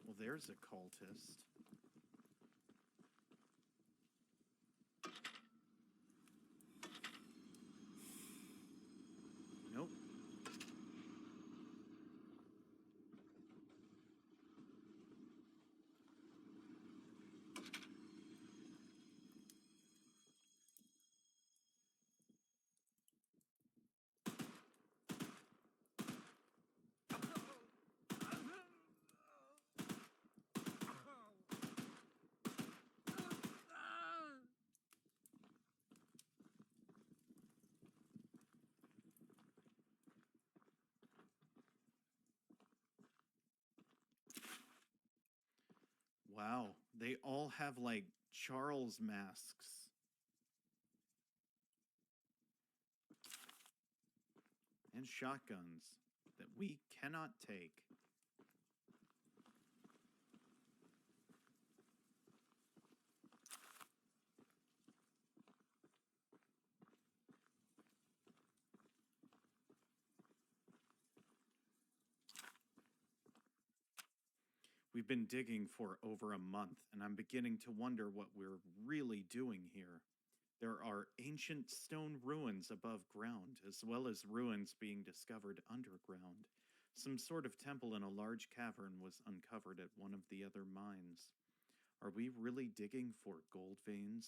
Well, there's a cultist. Nope. Wow, they all have, like, Charles masks. And shotguns that we cannot take. We've been digging for over a month, and I'm beginning to wonder what we're really doing here. There are ancient stone ruins above ground, as well as ruins being discovered underground. Some sort of temple in a large cavern was uncovered at one of the other mines. Are we really digging for gold veins?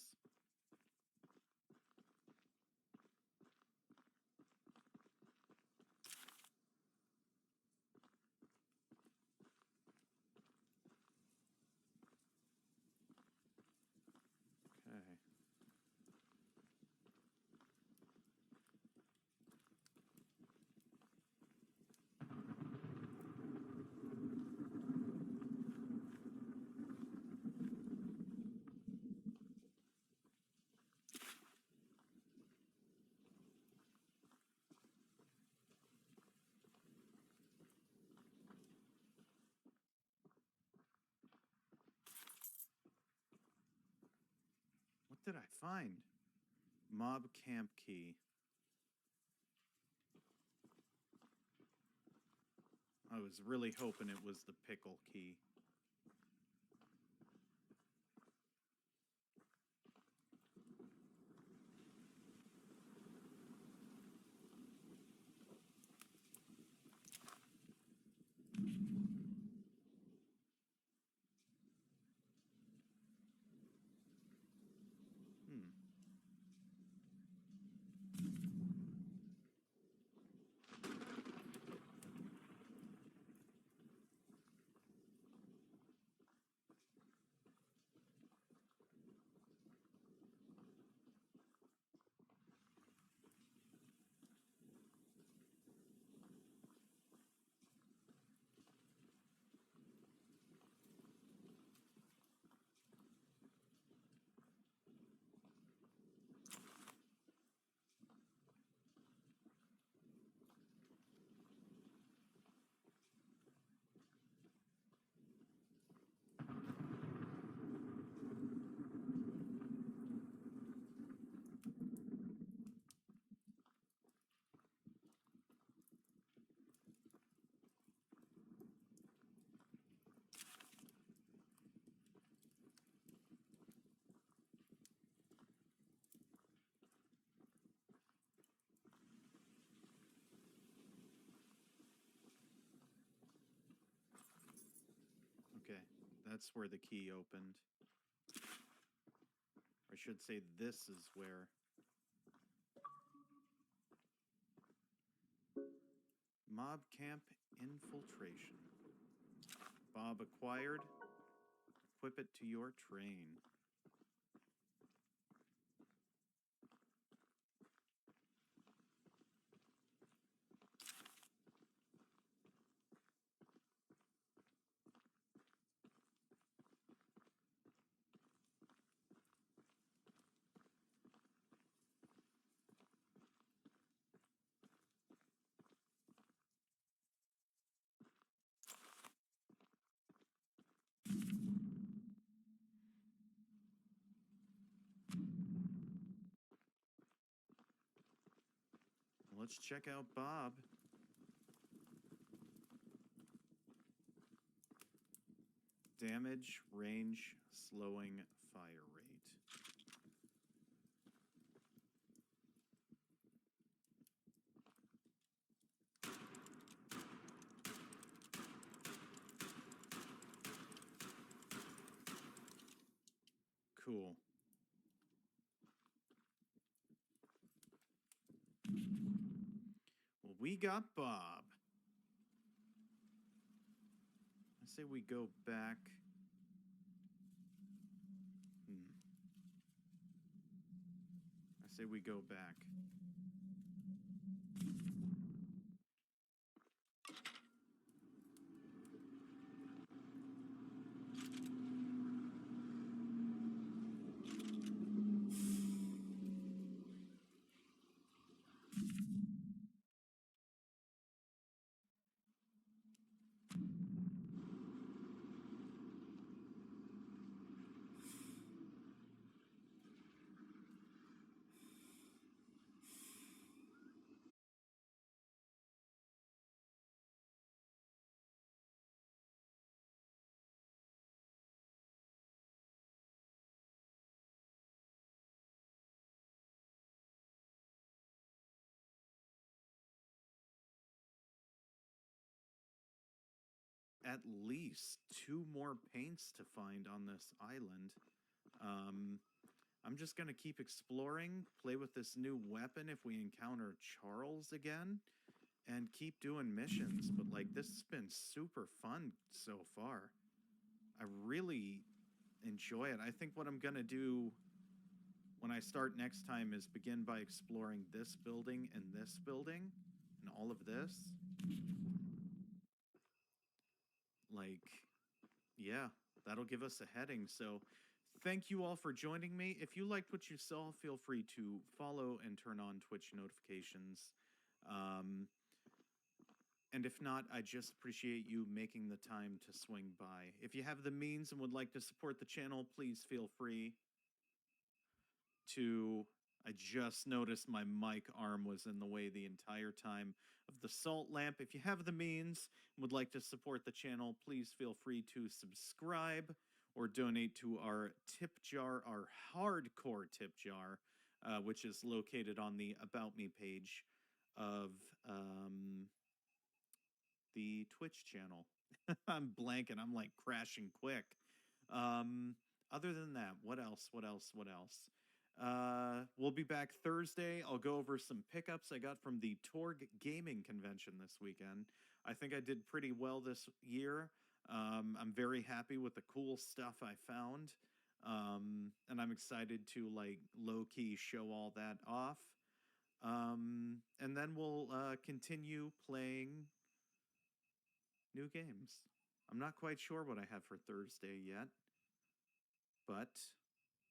Okay. did I find? Mob camp key. I was really hoping it was the pickle key. Okay, that's where the key opened. I should say this is where. Mob camp infiltration. Bob acquired. Equip it to your train. Let's check out Bob. Damage, range, slowing, fire rate. Cool. Well, we got Bob. I say we go back. I say we go back. At least 2 more paints to find on this island. I'm just going to keep exploring, play with this new weapon if we encounter Charles again, and keep doing missions. But, like, this has been super fun so far. I really enjoy it. I think what I'm going to do when I start next time is begin by exploring this building and all of this. Like, yeah, that'll give us a heading. So thank you all for joining me. If you liked what you saw, feel free to follow and turn on Twitch notifications. And if not, I just appreciate you making the time to swing by. If you have the means and would like to support the channel, please feel free. to... I just noticed my mic arm was in the way the entire time of the salt lamp. If you have the means and would like to support the channel, please feel free to subscribe or donate to our tip jar, our hardcore tip jar, which is located on the About Me page of the Twitch channel. I'm blanking. I'm like crashing quick. Other than that, what else? We'll be back Thursday. I'll go over some pickups I got from the Torg Gaming Convention this weekend. I think I did pretty well this year. I'm very happy with the cool stuff I found. And I'm excited to like low-key show all that off. And then we'll continue playing new games. I'm not quite sure what I have for Thursday yet, but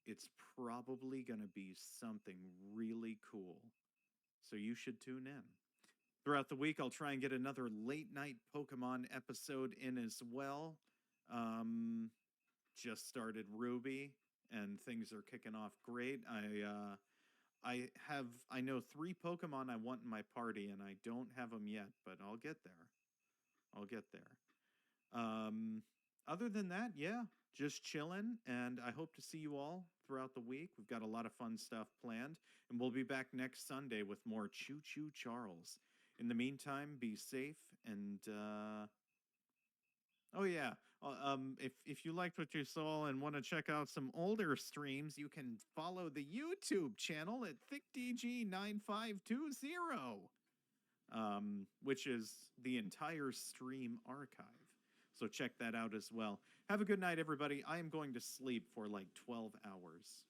it's probably going to be something really cool. So you should tune in. Throughout the week, I'll try and get another late night Pokemon episode in as well. Just started Ruby, and things are kicking off great. I know 3 Pokemon I want in my party, and I don't have them yet, but I'll get there. Other than that, yeah, just chilling, and I hope to see you all throughout the week. We've got a lot of fun stuff planned, and we'll be back next Sunday with more Choo-Choo Charles. In the meantime, be safe, and oh yeah, if you liked what you saw and want to check out some older streams, you can follow the YouTube channel at ThiccDG9520, which is the entire stream archive. So check that out as well. Have a good night, everybody. I am going to sleep for like 12 hours.